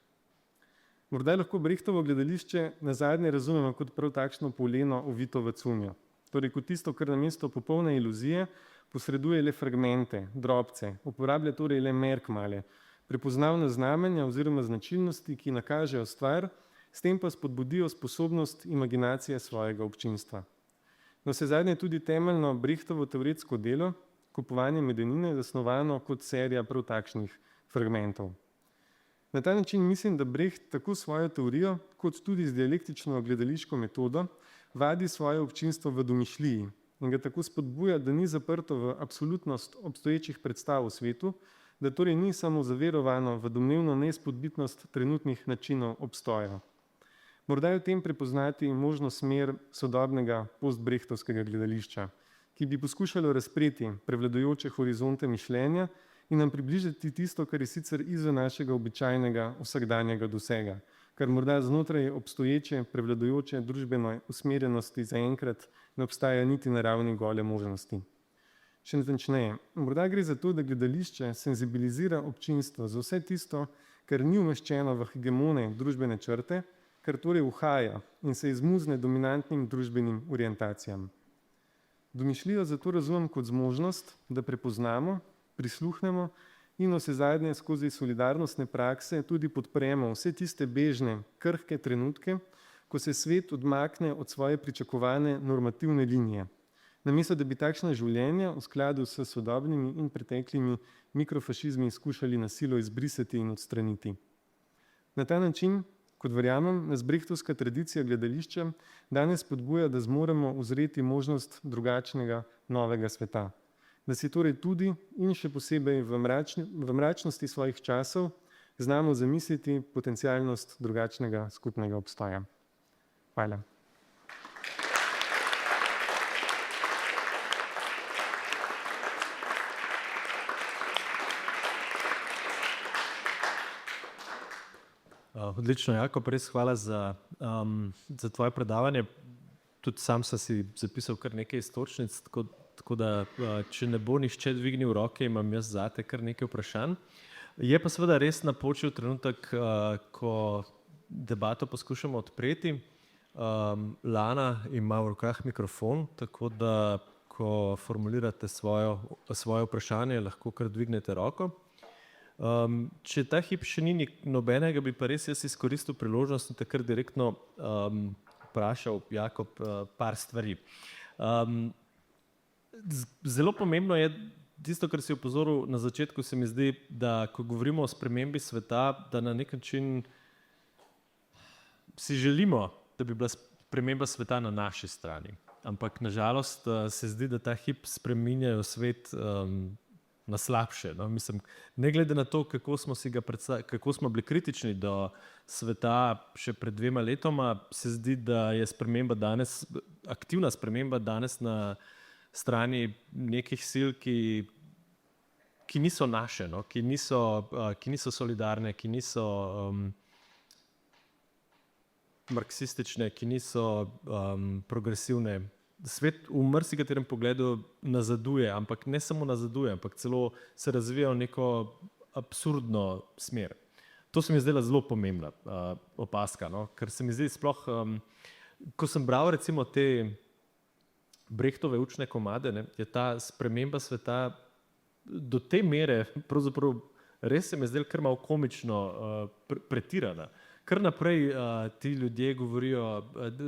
Morda lahko Brechtovo gledališče nazadnje razumemo kot prav takšno poleno, ovito v cunjo. Torej kot tisto, kar namesto popolne iluzije posreduje le fragmente, drobce, uporablja torej le merkmale, prepoznavna znamenja oziroma značilnosti, ki nakažejo stvar, s tem pa spodbudijo sposobnost imaginacije svojega občinstva. Navsezadnje je tudi temeljno Brechtovo teoretsko delo, Kupovanje Medenine, zasnovano kot serija prav takšnih fragmentov. Na ta način mislim, da Brecht tako svojo teorijo, kot tudi z dialektično gledališko metodo, vadi svoje občinstvo v domišljiji in ga tako spodbuja, da ni zaprto v absolutnost obstoječih predstav v svetu, da torej ni samo zaverovano v domnevno neizpodbitnost trenutnih načinov obstoja. Morda je v tem prepoznati možno smer sodobnega postbrechtovskega gledališča, ki bi poskušalo razpreti prevladujoče horizonte mišljenja in nam približati tisto, kar je sicer izven našega običajnega vsakdanjega dosega, kar morda znotraj obstoječe prevladujoče družbene usmerjenosti zaenkrat ne obstaja niti na ravni gole možnosti. Še natančneje, morda gre za to, da gledališče senzibilizira občinstvo za vse tisto, kar ni umeščeno v hegemone družbene črte, kar torej uhaja in se izmuzne dominantnim družbenim orientacijam. Domišljijo zato razumem kot zmožnost, da prepoznamo, prisluhnemo in vsezadnje skozi solidarnostne prakse tudi podpremo vse tiste bežne, krhke trenutke, ko se svet odmakne od svoje pričakovane normativne linije. Namesto da bi takšna življenja v skladu s sodobnimi in preteklimi mikrofašizmi skušali na silo izbrisati in odstraniti. Na ta način, kot verjamem, nas brechtovska tradicija gledališča danes spodbuja, da zmoremo uzreti možnost drugačnega novega sveta. Da si torej tudi in še posebej v mračnosti svojih časov znamo zamisliti potencialnost drugačnega skupnega obstoja. Hvala. Odlično, Jakob, res hvala za tvoje predavanje. Tudi sam sem si zapisal kar nekaj iztočnic, tako da če ne bo nihče dvignil roke, imam jaz zate kar nekaj vprašanj. Je pa seveda res napočil trenutek, ko debato poskušamo odpreti. Lana ima v rokah mikrofon, tako da ko formulirate svoje vprašanje, lahko kar dvignete roko. Če ta hip še ni nobenega, bi pa res jaz izkoristil priložnost in te kar direktno vprašal, Jakob, par stvari. Zelo pomembno je tisto, kar si opozoril na začetku, se mi zdi, da ko govorimo o spremembi sveta, da na nek način si želimo, da bi bila sprememba sveta na naši strani. Ampak nažalost se zdi, da ta hip spreminjajo svet na slabše. No? Mislim, ne glede na to, kako smo bili kritični do sveta še pred 2 letoma, se zdi, da je aktivna sprememba danes na strani nekih sil, ki niso naše, no? ki niso solidarne, ki niso marksistične, ki niso progresivne. Svet v marsikaterem pogledu nazaduje, ampak ne samo nazaduje, ampak celo se razvija v neko absurdno smer. To se mi zdela zelo pomembna opaska, no? Ker se mi zdi sploh, ko sem bral recimo te Brechtove učne komade, ne, je ta sprememba sveta do te mere, pravzaprav res se mi zdela kar malo komično pretirana. Kar naprej ti ljudje govorijo,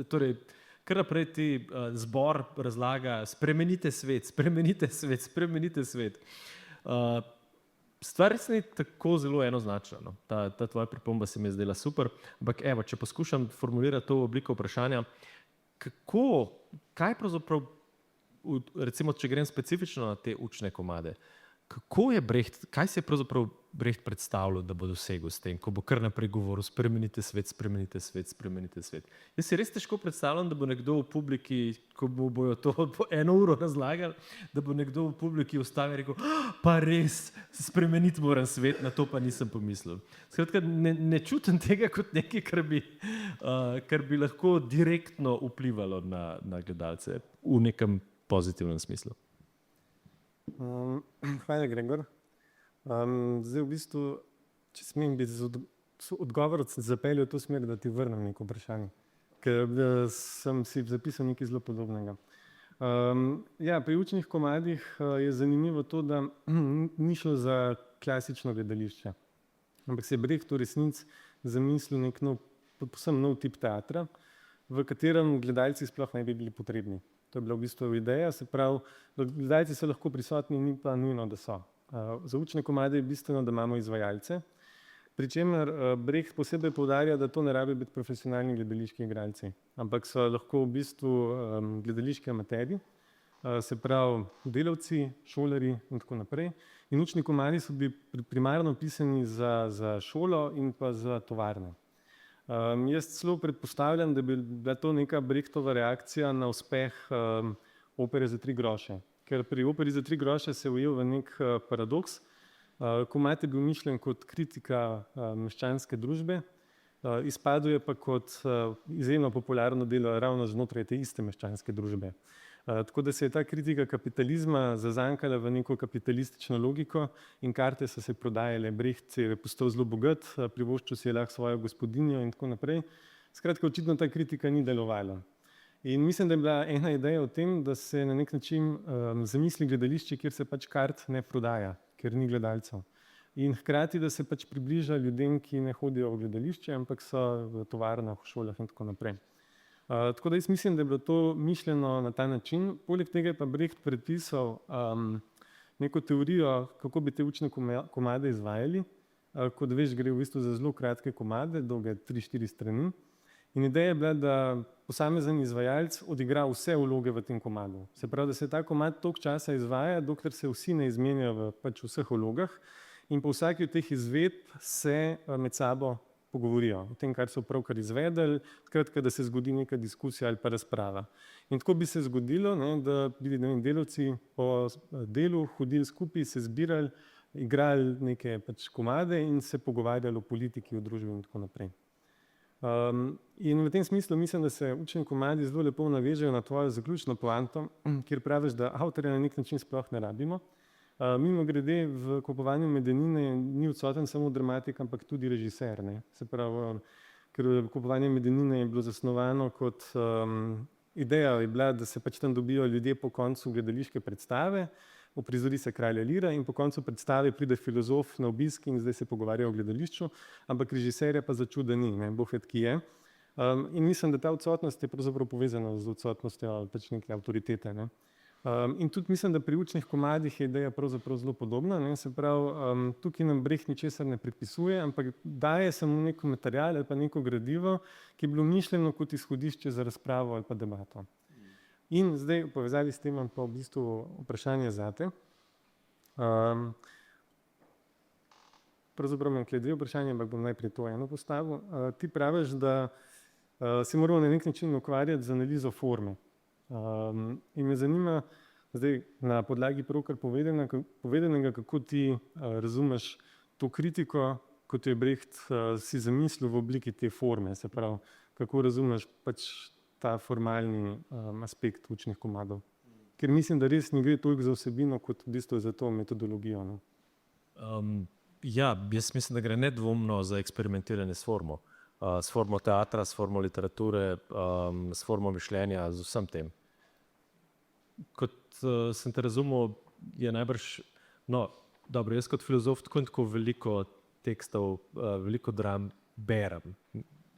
torej kar naprej ti zbor razlaga, spremenite svet, spremenite svet, spremenite svet. Stvar res ni tako zelo enoznačna. No. Ta tvoja pripomba se mi je zdela super, ampak evo, če poskušam formulirati to v obliko vprašanja, kaj pravzaprav, recimo, če grem specifično na te učne komade, kaj se je pravzaprav Brecht predstavljal, da bo dosegel s tem, ko bo kar naprej govoril, spremenite svet, spremenite svet, spremenite svet. Jaz si res težko predstavljam, da bo nekdo v publiki, ko bojo to po 1 uro razlagali, da bo nekdo v publiki ustavil in rekel, pa res, spremeniti moram svet, na to pa nisem pomislil. Skratka, ne čutim tega kot nekaj, kar bi lahko direktno vplivalo na gledalce v nekem pozitivnem smislu. Hvala, Gregor. Zdaj v bistvu, če smem biti odgovor zapeljal v to smer, da ti vrnem neko vprašanje, ker sem si zapisal nekaj zelo podobnega. Pri učnih komadih je zanimivo to, da ni šlo za klasično gledališče, ampak se je Brecht v resnici zamislil nek povsem nov tip teatra, v katerem gledalci sploh ne bi bili potrebni. To je bila v bistvu ideja, se pravi, da gledalci so lahko prisotni, ni pa nujno, da so. Za učne komade je bistveno, da imamo izvajalce, pri čemer Brecht posebej poudarja, da to ne rabi biti profesionalni gledališki igralci, ampak so lahko v bistvu gledališki amaterji, se pravi delavci, šolarji in tako naprej. In učni komadi so bili primarno pisani za šolo in pa za tovarne. Jaz celo predpostavljam, da bi bila to neka Brechtova reakcija na uspeh opere za 3 groše. Ker pri operi za 3 groše se je ujel v nek paradoks. Komad je bil mišljen kot kritika meščanske družbe, izpadel je pa kot izjemno popularno delo ravno znotraj te iste meščanske družbe. Tako da se je ta kritika kapitalizma zazankala v neko kapitalistično logiko in karte so se prodajale. Brecht je postal zelo bogat, privoščil si je lahko svojo gospodinjo in tako naprej. Skratka, očitno ta kritika ni delovala. In mislim, da je bila ena ideja o tem, da se na nek način zamisli gledališče, kjer se pač kart ne prodaja, ker ni gledalcev. In hkrati, da se pač približa ljudem, ki ne hodijo v gledališče, ampak so v tovarnah, v šolah in tako naprej. Tako da jaz mislim, da je bilo to mišljeno na ta način. Poleg tega je pa Brecht predpisal neko teorijo, kako bi te učne komade izvajali. Kot veš, gre v bistvu za zelo kratke komade, dolge 3-4 strani. In ideja je bila, da posamezen izvajalec odigra vse vloge v tem komadu. Se pravi, da se ta komad toliko časa izvaja, dokler se vsi ne izmenijo v pač vseh vlogah in po vsaki od teh izvedb se med sabo pogovorijo o tem, kar so pravkar izvedeli, skratka, da se zgodi neka diskusija ali pa razprava. In tako bi se zgodilo, ne, da bi delavci po delu hodili skupaj, se zbirali, igrali neke pač komade in se pogovarjali o politiki, o družbi in tako naprej. In v tem smislu mislim, da se učni komadi zelo lepo navežejo na tvojo zaključno poanto, kjer praviš, da avtorja na nek način sploh ne rabimo. Mimogrede, v Kupovanju Medenine ni odsoten samo dramatik, ampak tudi režiser. Ne? Se pravi, ker Kupovanje Medenine je bilo zasnovano kot ideja je bila, da se pač tam dobijo ljudje po koncu gledališke predstave, uprizori se Kralja Lira in po koncu predstave pride filozof na obisk in zdaj se pogovarja o gledališču, ampak režiserja pa začuda ni, ne, bofet ki je. In mislim, da ta odsotnost je pravzaprav povezana z odsotnostjo pač neke avtoritete. Ne. In tudi mislim, da pri učnih komadih je ideja pravzaprav zelo podobna. Ne. Se pravi, tukaj nam Brecht ničesar ne predpisuje, ampak daje samo neko material ali pa neko gradivo, ki je bilo mišljeno kot izhodišče za razpravo ali pa debato. In zdaj v povezavi s tem imam pa v bistvu vprašanje zate. Pravzaprav imam dve vprašanje, ampak bom najprej to eno postavil. Ti praviš, da se moramo na nek način ukvarjati z analizo forme. In me zanima zdaj na podlagi pravkar povedanega, kako ti razumeš to kritiko, kot je Brecht si zamislil v obliki te forme. Se pravi, kako razumeš pač ta formalni aspekt učnih komadov. Ker mislim, da res ne gre toliko za vsebino, kot v bistvu za to metodologijo. No? Ja, jaz mislim, da gre nedvomno za eksperimentiranje s formo. S formo teatra, s formo literature, s formo mišljenja, z vsem tem. Kot sem te razumel, je najbrž, no, dobro, jaz kot filozof tako veliko tekstov, veliko dram berem.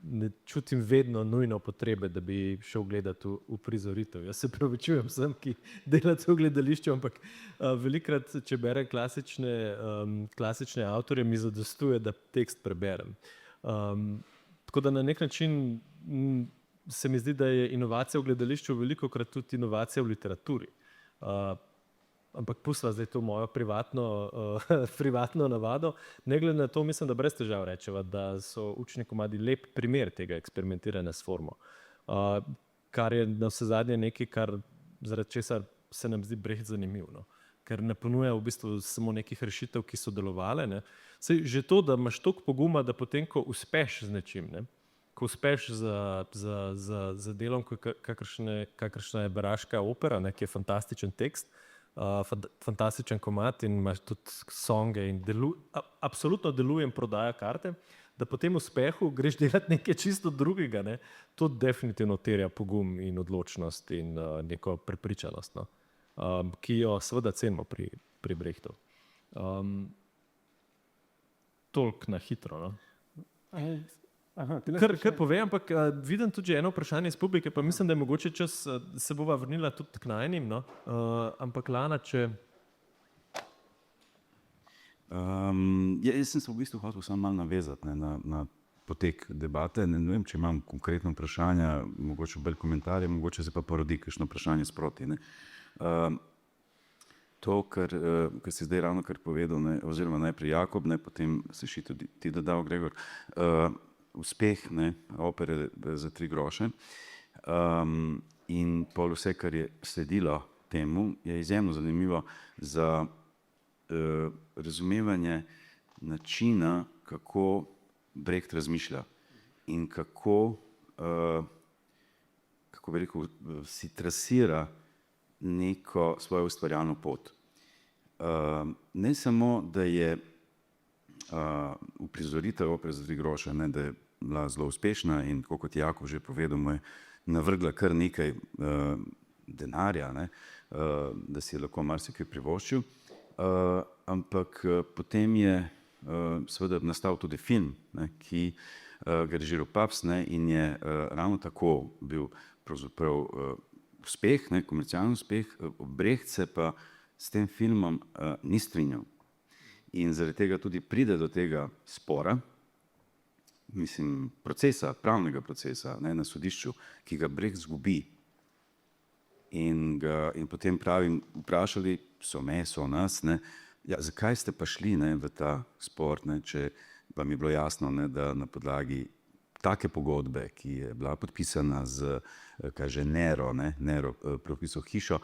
Ne čutim vedno nujno potrebe, da bi šel gledati v prizoritev. Jaz se pravičujem vsem, ki delate v gledališču, ampak velikokrat, če berem klasične avtorje, mi zadostuje, da tekst preberem. Tako da na nek način se mi zdi, da je inovacija v gledališču velikokrat tudi inovacija v literaturi. Ampak pustila zdaj to mojo privatno navado. Ne glede na to, mislim, da brez težav rečeva, da so učni komadi lep primer tega eksperimentiranja s formo. Kar je navsezadnje nekaj, zaradi česar se nam zdi Brecht zanimiv. No? Ker ne ponuja v bistvu samo nekih rešitev, ki so delovale. Ne? Saj že to, da imaš toliko poguma, da potem, ko uspeš z nečim, ne? Ko uspeš za delom, kakršna je Baraška opera, ne? Ki je fantastičen tekst, fantastičen komad in imaš tudi songe in absolutno deluje in prodaja karte, da po tem uspehu greš delati nekaj čisto drugega. Ne? To definitivno terja pogum in odločnost in neko prepričanost, no? Ki jo seveda cenimo pri Brechtu. Toliko na hitro. No? Kar povem, ampak vidim tudi eno vprašanje iz publike, pa mislim, da je mogoče čas, se bova vrnila tudi k najnim, no? Ampak Lana, če... Jaz sem se v bistvu hotel samo malo navezati na potek debate. Ne vem, če imam konkretno vprašanje, mogoče bolj komentarje, mogoče se pa porodi kakšno vprašanje sproti. Ne? To, kar si zdaj ravno kar povedal, ne, oziroma najprej Jakob, ne, potem si še tudi ti dodal, Gregor, uspeh, ne, opere za 3 groše in pol vse, kar je sledilo temu, je izjemno zanimivo za razumevanje načina, kako Brecht razmišlja in kako bi rekel, si trasira neko svojo ustvarjalno pot. Ne samo, da je uprizoritev opere za 3 groše, ne, da je bila zelo uspešna in tako kot Jakov že povedal, mu je navrgla kar nekaj denarja, ne, da si je lahko marsikaj privoščil. Ampak potem je seveda nastal tudi film, ne, ki ga je režiral Pabst, ne, in je ravno tako bil pravzaprav uspeh, ne, komercialni uspeh. Brecht se pa s tem filmom ni strinjal. In zaradi tega tudi pride do tega spora, mislim, procesa, pravnega procesa, ne, na sodišču, ki ga Brecht izgubi. In potem pravim, vprašali so me, so nas, ne, ja, zakaj ste pa šli, ne, v ta spor, ne, če vam je bilo jasno, ne, da na podlagi take pogodbe, ki je bila podpisana z, kaže Nero, ne, Nero propisal hišo,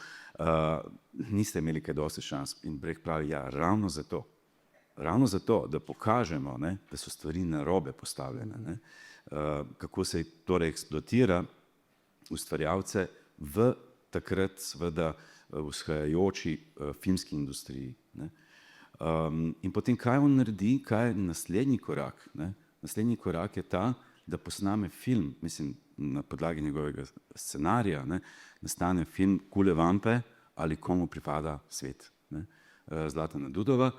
niste imeli kaj dosti šans. In Brecht pravi, ja, ravno zato, da pokažemo, ne, da so stvari narobe postavljene, ne, kako se torej eksploatira ustvarjalce v takrat seveda vzhajajoči filmski industriji. Ne. In potem kaj on naredi, kaj je naslednji korak? Ne? Naslednji korak je ta, da posname film, mislim, na podlagi njegovega scenarija, ne, nastane film Kule vampe ali Komu pripada svet, ne, Zlatana Dudova,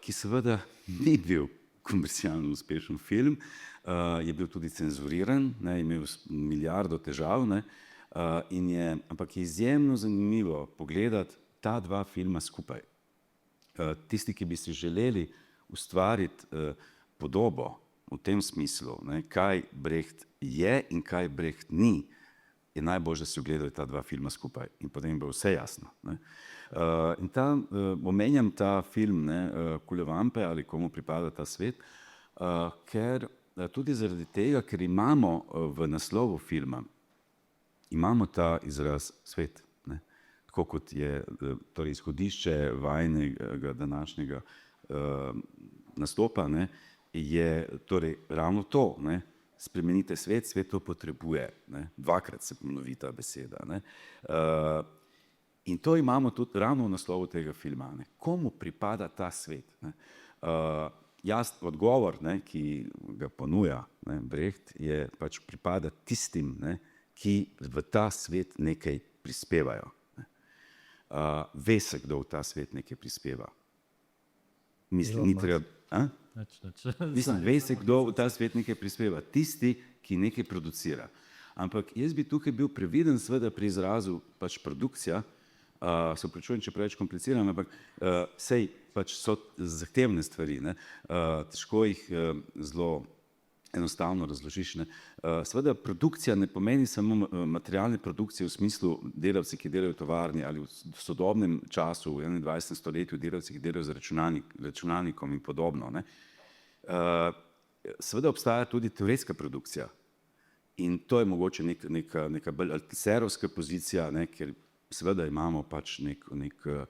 ki seveda ni bil komercialno uspešen film, je bil tudi cenzuriran, ne, imel milijardo težav, ne, ampak je izjemno zanimivo pogledati ta dva filma skupaj. Tisti, ki bi si želeli ustvariti podobo v tem smislu, ne, kaj Brecht je in kaj Brecht ni, je najbolj, da si ogledajo ta dva filma skupaj in potem bo vse jasno. Ne. In omenjam ta film, ne, Kule vampe ali Komu pripada ta svet, ker tudi zaradi tega, ker imamo v naslovu filma, imamo ta izraz svet, ne, tako kot je torej izhodišče vajinega današnjega nastopa, ne, je torej ravno to, ne, spremenite svet, svet to potrebuje, ne, dvakrat se ponovi ta beseda, ne. In to imamo tudi ravno v naslovu tega filma, ne, komu pripada ta svet, ne. Odgovor, ne, ki ga ponuja, ne, Brecht, je pač pripada tistim, ne, ki v ta svet nekaj prispevajo. Ne. Ve se, kdo v ta svet nekaj prispeva. Mislim, ni treba... Mislim, ve se, kdo v ta svet nekaj prispeva. Tisti, ki nekaj producira. Ampak jaz bi tukaj bil previden seveda pri izrazu pač produkcija, se opravičujem, če preveč kompliciram, ampak sej pač so zahtevne stvari, ne. Težko jih zelo enostavno razložiš, ne. Seveda produkcija ne pomeni samo materialne produkcije v smislu delavci, ki delajo v tovarni ali v sodobnem času, v 21. stoletju delavci, ki delajo z računalnikom in podobno, ne. Seveda obstaja tudi teoretska produkcija in to je mogoče neka bolj althusserovska pozicija, ne, ker seveda imamo pač neko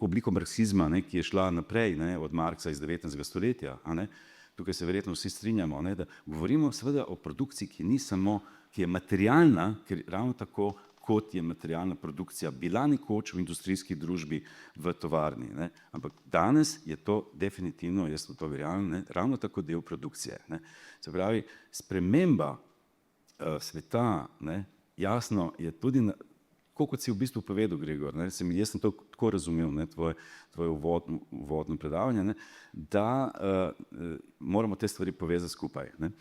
obliko marksizma, ne, ki je šla naprej, ne, od Marksa iz 19. stoletja. Ne. Tukaj se verjetno vsi strinjamo, ne, da govorimo seveda o produkciji, ki je materialna, ker ravno tako, kot je materialna produkcija bila nekoč v industrijski družbi v tovarni. Ne. Ampak danes je to definitivno, jaz v to verjamem, ne, ravno tako del produkcije. Ne. Se pravi, sprememba sveta, ne, jasno je tudi, kot si v bistvu povedal, Gregor, ne, jaz sem to tako razumel, ne, tvoje uvodno predavanje, ne, da moramo te stvari povezati skupaj. Ne.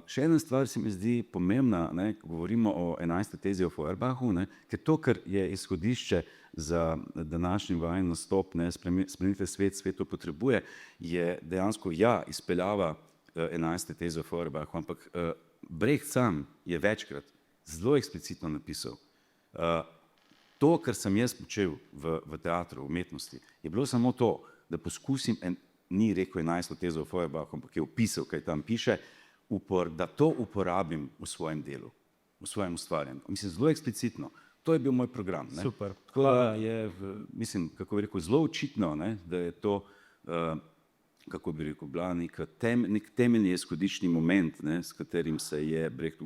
Še ena stvar se mi zdi pomembna, ne, ko govorimo o 11. tezi o Feuerbachu, ne, ker to, kar je izhodišče za današnji vajin nastop, ne, spremenite svet, svet to potrebuje, je dejansko izpeljava 11. teze o Feuerbachu, ampak Brecht sam je večkrat zelo eksplicitno napisal, to, kar sem jaz počel v teatru, v umetnosti, je bilo samo to, da poskusim, ni rekel 11. tezo o Feuerbachu, ampak je opisal, kaj tam piše, da to uporabim v svojem delu, v svojem ustvarjanju. Mislim, zelo eksplicitno. To je bil moj program. Ne. Super. Tako da je, mislim, kako bi rekel, zelo očitno, ne, da je to, kako bi rekel, bila nek temeljni izhodiščni moment, ne, s katerim se je Brecht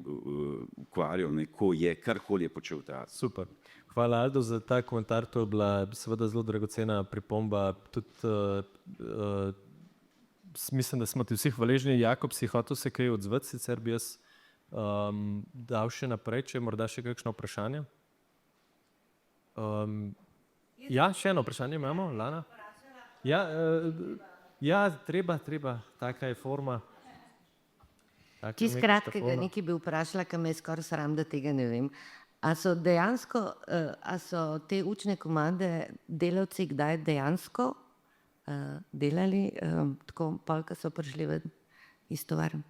ukvarjal, ne, ko je karkoli je počel v teatru. Super. Hvala, Aldo, za ta komentar. To je bila seveda zelo dragocena pripomba. Tudi mislim, da smo ti vsi hvaležni. Jakob, si hotel se kaj odzvati, sicer bi jaz dal še naprej, če morda še kakšno vprašanje. Ja, še eno vprašanje imamo, Lana? Ja, treba, taka je forma. Čisto kratkega, nekaj bi vprašala, ker me je skoraj sram, da tega ne vem. A so dejansko, a so te učne komande delavci kdaj dejansko delali tako, pol, ko so prišli iz tovarn?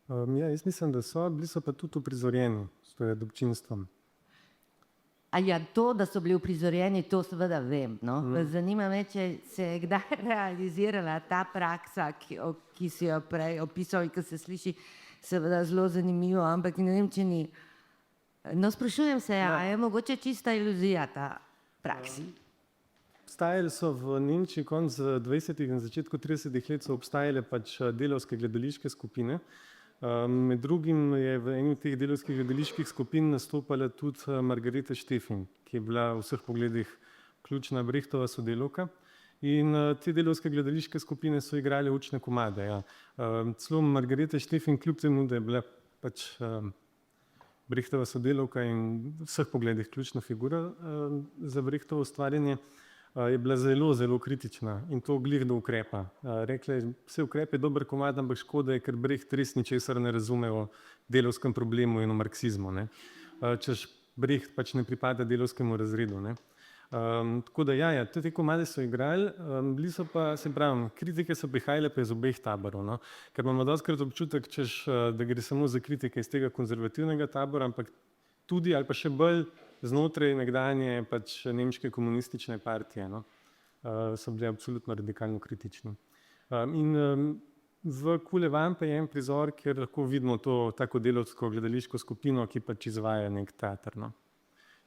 Ja, jaz mislim, da so, bili so pa tudi uprizorjeni s občinstvom. A ja, to, da so bili uprizorjeni, to seveda vem. No? Zanima me, če se je kdaj realizirala ta praksa, ki si jo prej opisal in ki se sliši seveda zelo zanimivo, ampak ne vem, če ni. No, sprašujem se, a je mogoče čista iluzija ta praksi? Obstajali so v Nemčiji konec 20. in začetku 30. let so obstajale pač delavske gledališke skupine. Med drugim je v eni od teh delavskih gledaliških skupin nastopala tudi Margareta Štefin, ki je bila v vseh pogledih ključna Brechtova sodelavka. In te delavske gledališke skupine so igrale učne komade. Ja. Celo Margareta Štefin, kljub temu, da je bila pač Brechtova sodelavka in v vseh pogledih ključna figura za Brechtovo ustvarjanje, je bila zelo, zelo kritična in to glih do ukrepa. Rekla je, vse ukrep je dober komad, ampak škoda je, ker Brecht res ničesar ne razume o delavskem problemu in o marksizmu. Ne. Češ Brecht pač ne pripada delavskemu razredu. Ne. Tako da ja, te komade so igrali, bili so pa, se pravim, kritike so prihajale pa iz obeh taborov, no? Ker imamo dostikrat občutek, češ, da gre samo za kritike iz tega konzervativnega tabora, ampak tudi ali pa še bolj znotraj nekdanje pač nemške komunistične partije, no? So bili absolutno radikalno kritični. V Kulevan pa je en prizor, kjer lahko vidimo to tako delavsko gledališko skupino, ki pač izvaja nek teater. No?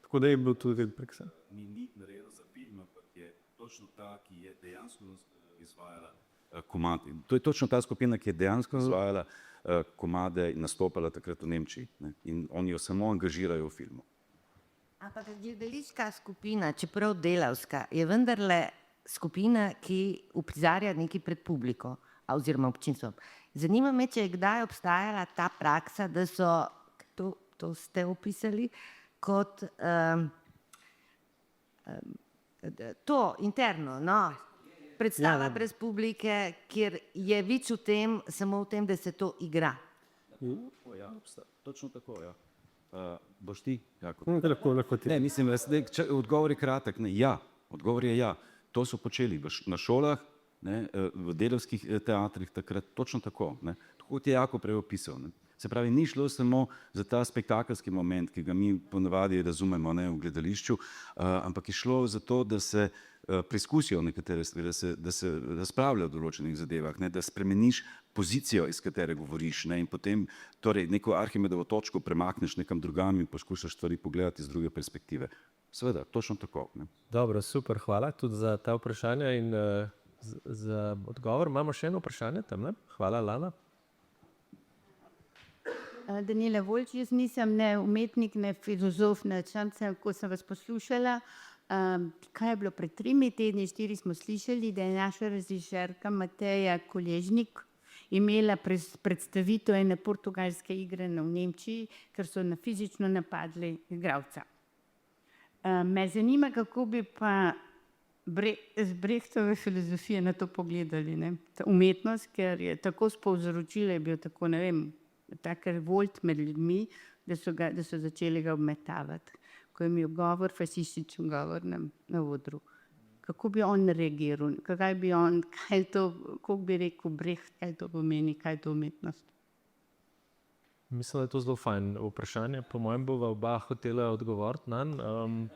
Tako da je bil tudi praksa. Ni naredil za film, ampak je točno ta, ki je dejansko izvajala komade. To je točno ta skupina, ki je dejansko izvajala komade in nastopala takrat v Nemčiji. Ne? In oni jo samo angažirajo v filmu. Ampak gledališka skupina, čeprav delavska, je vendarle skupina, ki uprizarja nekaj pred publiko oziroma občinstvom. Zanima me, če je kdaj obstajala ta praksa, da so, to ste opisali, kot to interno, no, predstava brez publike, kjer je več v tem, samo v tem, da se to igra. Ja, točno tako, ja. Boš ti, Jakob? Lahko ti. Ne, mislim, odgovor je kratek, ne, ja, odgovor je ja. To so počeli na šolah, ne, v delavskih teatrih takrat, točno tako, ne. Tako kot je Jakob prej opisal, ne. Se pravi, ni šlo samo za ta spektakelski moment, ki ga mi ponavadi razumemo, ne, v gledališču, ampak je šlo za to, da se preizkusijo nekatere stvari, da se razpravlja o določenih zadevah, ne, da spremeniš pozicijo, iz katere govoriš, ne, in potem torej neko Arhimedovo točko premakneš nekam drugam in poskušaš stvari pogledati iz druge perspektive. Seveda, točno tako. Ne. Dobro, super, hvala tudi za ta vprašanja in za odgovor. Imamo še eno vprašanje tam, ne? Hvala, Lana. Daniela Volč, jaz nisem ne umetnik, ne filozof, ne članica, ko sem vas poslušala. Kaj je bilo pred 3 tedni, 4 smo slišali, da je naša režiserka Mateja Koležnik imela predstavitev ene portugalske igre v Nemčiji, ker so fizično napadli igralca. Me zanima, kako bi pa z Brechtove filozofije na to pogledali, ne? Ta umetnost, ker je tako povzročila, je bil tako, ne vem, tak revolt med ljudmi, da so začeli ga obmetavati, ko je imel govor, fasističen govor na odru. Kako bi on reagiral, kako bi rekel Brecht, kaj to pomeni, kaj je to umetnost? Mislim, da je to zelo fajn vprašanje. Po mojem bova oba hotela odgovoriti nanj.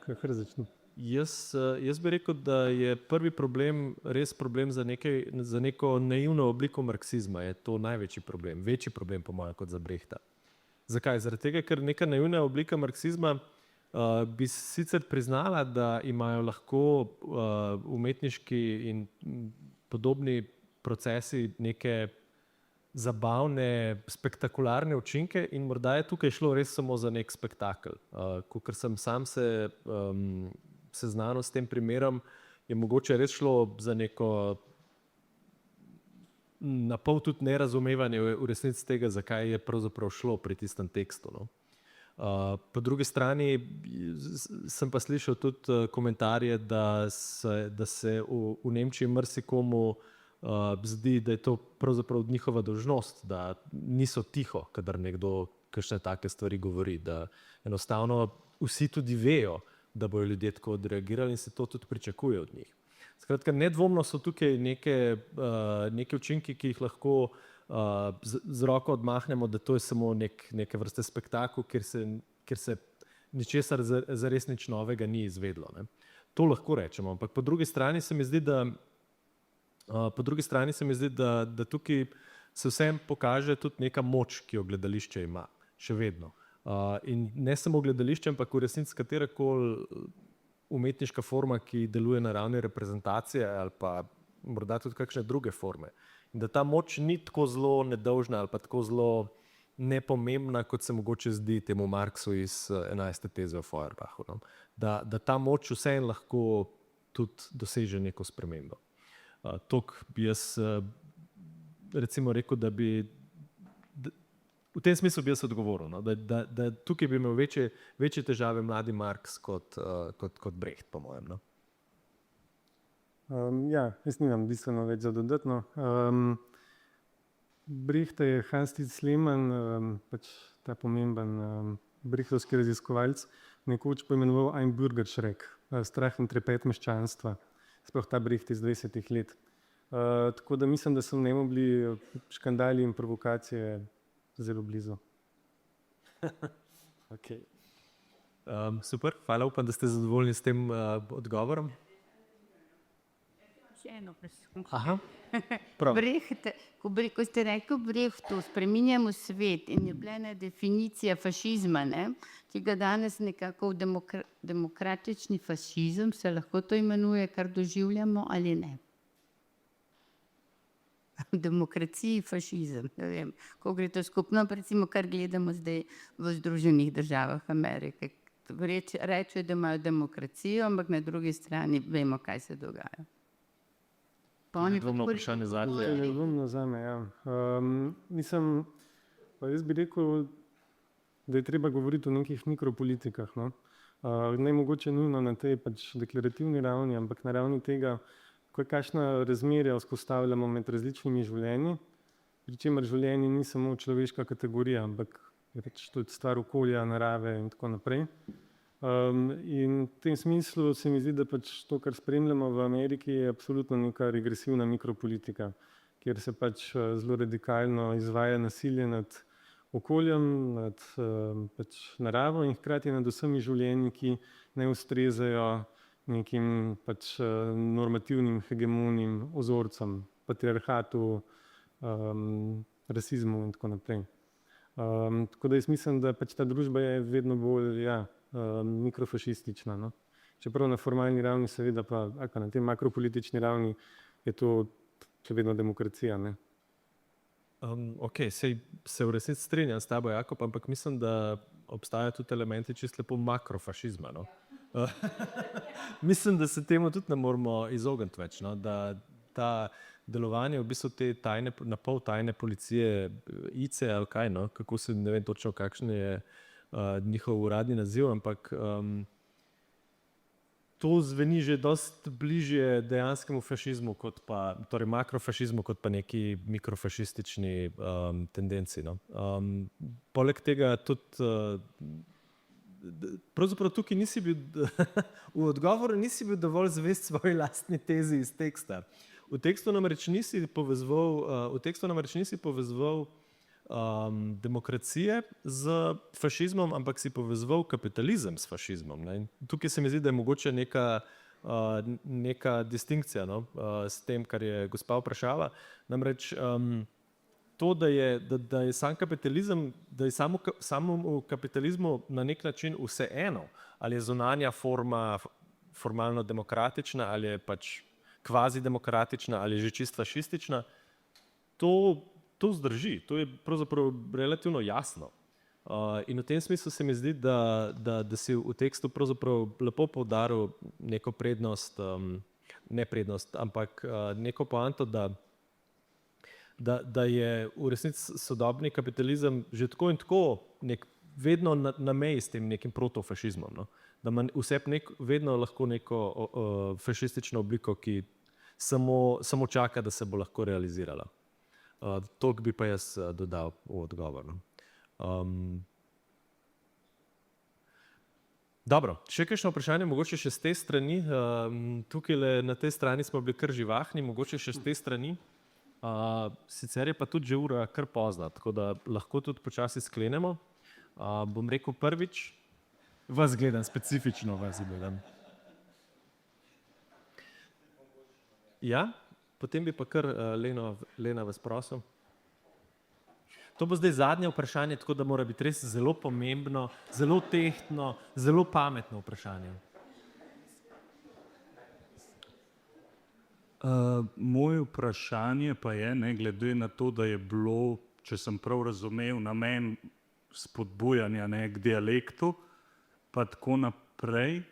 Kar začnem. Jaz bi rekel, da je prvi problem res problem za neko naivno obliko marksizma. Je to največji problem, večji problem po mojem kot za Brechta. Zakaj? Zaradi tega, ker neka naivna oblika marksizma bi sicer priznala, da imajo lahko umetniški in podobni procesi neke zabavne, spektakularne učinke in morda je tukaj šlo res samo za nek spektakel. Kakor sem sam seznanil s tem primerom, je mogoče res šlo za neko na pol tudi nerazumevanje v resnici tega, zakaj je pravzaprav šlo pri tistem tekstu. No. Po drugi strani sem pa slišal tudi komentarje, da se v Nemčiji marsikomu zdi, da je to pravzaprav njihova dolžnost, da niso tiho, kadar nekdo kakšne take stvari govori, da enostavno vsi tudi vejo, da bojo ljudje tako odreagirali in se to tudi pričakuje od njih. Skratka, nedvomno so tukaj neke učinki, ki jih lahko z roko odmahnemo, da to je samo neke vrste spektakel, kjer se ničesar zares nič novega ni izvedlo. Ne. To lahko rečemo, ampak po drugi strani se mi zdi, da tukaj se vsem pokaže tudi neka moč, ki jo gledališče ima, še vedno. In ne samo gledališče, ampak v resnici katerakoli umetniška forma, ki deluje na ravni reprezentacije ali pa morda tudi kakšne druge forme. In da ta moč ni tako zelo nedolžna ali pa tako zelo nepomembna, kot se mogoče zdi temu Marksu iz 11. teze o Feuerbachu. No? Da ta moč vseeno lahko tudi doseže neko spremembo. Tok bi jaz recimo rekel, da bi v tem smislu bi jaz odgovoril, no? da tukaj bi imel večje težave mladi Marks kot Brecht, po mojem. No? Ja, jaz nimam bistveno več za dodatno. Brechta je Hans-Tits Lehmann, pač ta pomemben brechtovski raziskovalec, nekoč poimenoval Ein Bürgerschreck, strah in trepet meščanstva, sploh ta Brecht iz 20. let. Tako da mislim, da so njemu bili škandali in provokacije zelo blizu. Okay. Super, hvala, upam, da ste zadovoljni s tem odgovorom. Še eno vprašanje. Aha, prav. Brecht, ko ste rekli Brechtu, spreminjamo svet in je bila ena definicija fašizma, ne? Ki ga danes nekako demokratični fašizem, se lahko to imenuje, kar doživljamo ali ne? V demokraciji fašizem, ne vem, ko gre to skupno, recimo, kar gledamo zdaj v Združenih državah Amerike. Reče, da imajo demokracijo, ampak na drugi strani vemo, kaj se dogaja. Nedvomno vprašanje zadnje. Nedvomno zame, ja. Mislim, pa jaz bi rekel, da je treba govoriti o nekih mikropolitikah. No? Ne mogoče nujno na tej pač deklarativni ravni, ampak na ravni tega, kakšna razmerja vzpostavljamo med različnimi življenji, pri čemer življenje ni samo človeška kategorija, ampak je pač tudi stvar okolja, narave in tako naprej. In v tem smislu se mi zdi, da pač to, kar spremljamo v Ameriki, je absolutno neka regresivna mikropolitika, kjer se pač zelo radikalno izvaja nasilje nad okoljem, nad pač naravo in hkrati nad vsemi življenji, ki ne ustrezajo nekim pač normativnim hegemonim ozorcem, patriarhatu, rasizmu in tako naprej. Tako da jaz mislim, da pač ta družba je vedno bolj mikrofašistična. No? Čeprav na formalni ravni seveda pa na tem makropolitični ravni je to še vedno demokracija. Ne? Ok, se v resnici strinjam s tabo, Jakob, ampak mislim, da obstajajo tudi elementi čisto lepo makrofašizma. No? Mislim, da se temu tudi ne moramo izogniti več, no? Da ta delovanje v bistvu te tajne, na pol tajne policije, ICE ali kaj, no? Kako se, ne vem točno, kakšen je njihov uradni naziv, ampak to zveni že dosti bližje dejanskemu fašizmu, kot pa, torej makrofašizmu, kot pa neki mikrofašistični tendenci. No? Poleg tega tudi pravzaprav tukaj nisi bil, v odgovoru nisi bil dovolj zvest svoji lastni tezi iz teksta. V tekstu namreč nisi povezoval demokracije z fašizmom, ampak si povezoval kapitalizem s fašizmom. Ne? Tukaj se mi zdi, da je mogoče neka distinkcija, no? S tem, kar je gospa vprašala. Namreč to, da je sam kapitalizem, da je samemu kapitalizmu na nek način vseeno, ali je zunanja forma formalno demokratična, ali je pač kvazi demokratična, ali je že čisto fašistična, to zdrži, to je pravzaprav relativno jasno. In v tem smislu se mi zdi, da si v tekstu pravzaprav lepo poudaril neko prednost, ne prednost, ampak neko poanto, da je v resnici sodobni kapitalizem že tako in tako vedno na meji s tem nekim protofašizmom. No? Da ima vse vedno lahko neko fašistično obliko, ki samo čaka, da se bo lahko realizirala. Toliko bi pa jaz dodal v odgovor. No? Dobro, še kakšno vprašanje, mogoče še z te strani. Tukaj na tej strani smo bili kar živahni, mogoče še z te strani. Sicer je pa tudi že ura kar pozna, tako da lahko tudi počasi sklenemo. Bom rekel prvič. Vas gledam, specifično vas gledam. Ja, potem bi pa kar Lena vas prosil. To bo zdaj zadnje vprašanje, tako da mora biti res zelo pomembno, zelo tehtno, zelo pametno vprašanje. Moje vprašanje pa je, ne, glede na to, da je bilo, če sem prav razumel, namen spodbujanja k dialektu, pa tako naprej,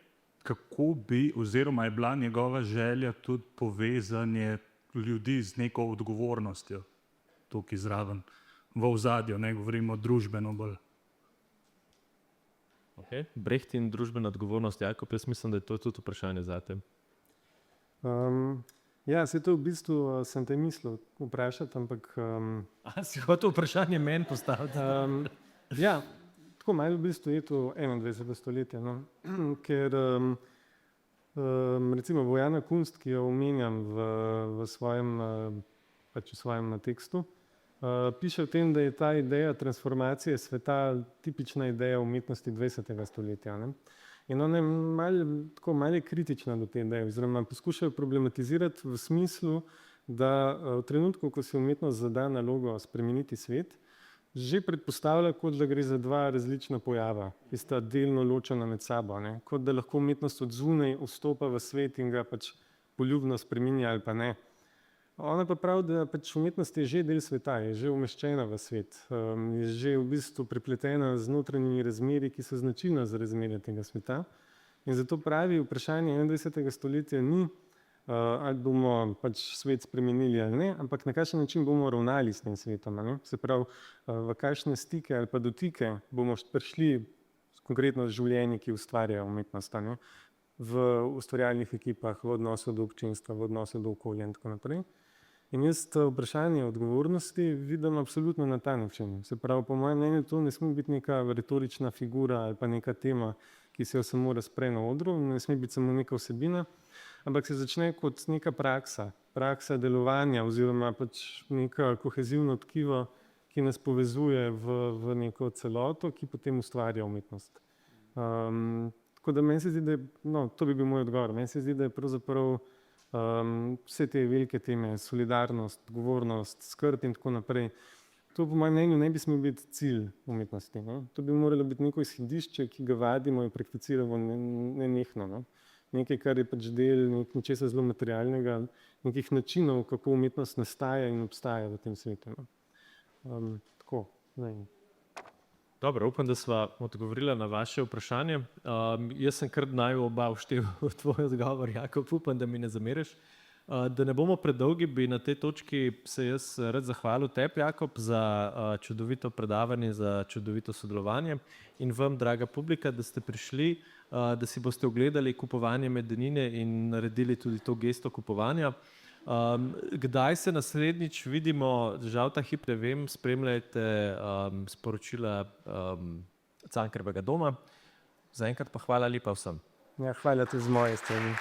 kako bi, oziroma je bila njegova želja tudi povezanje ljudi z neko odgovornostjo tukaj zraven. V ozadju, ne govorimo družbeno bolj. Okay. Brecht in družbena odgovornost, Jakob, jaz mislim, da je to tudi vprašanje zate. Ja, se to v bistvu sem te mislil vprašati, ampak... Si hotel vprašanje meni postaviti? Ja, tako malo v bistvu je to 21. stoletje, no? Ker recimo Bojana Kunst, ki jo omenjam v svojem tekstu, piše o tem, da je ta ideja transformacije sveta tipična ideja umetnosti 20. stoletja. Ne? In ona je malo kritična do te ideje, oziroma poskušajo problematizirati v smislu, da v trenutku, ko si umetnost zada nalogo spremeniti svet, že predpostavlja, kot da gre za dva različna pojava, ki sta delno ločena med sabo. Ne? Kot da lahko umetnost od zunaj vstopa v svet in ga pač poljubno spreminja ali pa ne. Ona pa pravi, da pač umetnost je že del sveta, je že umeščena v svet, je že v bistvu prepletena z notranjimi razmeri, ki so značilna za razmerje tega sveta. In zato pravi, vprašanje 21. stoletja ni, ali bomo pač svet spremenili ali ne, ampak na kakšen način bomo ravnali s tem svetom. Ne? Se pravi, v kakšne stike ali pa dotike bomo prišli konkretno z življenji, ki ustvarjajo umetnost, ne? V ustvarjalnih ekipah, v odnosu do občinstva, v odnosu do okolja in tako naprej. In jaz vprašanje odgovornosti vidim absolutno na ta način. Se pravi, po mojem mnenju to ne sme biti neka retorična figura ali pa neka tema, ki se jo samo razpre na odru, ne sme biti samo neka vsebina, ampak se začne kot neka praksa delovanja oziroma pač neka kohezivno tkivo, ki nas povezuje v neko celoto, ki potem ustvarja umetnost. Tako da meni se zdi, da je, to bi bil moj odgovor, meni se zdi, da je pravzaprav vse te velike teme, solidarnost, odgovornost, skrb in tako naprej, to po mojem mnenju ne bi smel biti cilj umetnosti. Ne? To bi moralo biti neko izhodišče, ki ga vadimo in prakticiramo nenehno. Ne? Nekaj, kar je pač del nečesa zelo materialnega, nekih načinov, kako umetnost nastaja in obstaja v tem svetu. Ne? Tako, ne. Dobro, upam, da sva odgovorila na vaše vprašanje. Jaz sem kar naju oba vštel v tvoj odgovor, Jakob, upam, da mi ne zameriš. Da ne bomo predolgi, bi na tej točki se jaz rad zahvalil tebi, Jakob, za čudovito predavanje, za čudovito sodelovanje in vam, draga publika, da ste prišli, da si boste ogledali kupovanje Medenine in naredili tudi to gesto kupovanja. Kdaj se naslednjič vidimo, žal ta hip ne vem, spremljajte sporočila Cankarjevega doma. Zaenkrat pa hvala lepa vsem. Ja, hvala tudi z moje strani.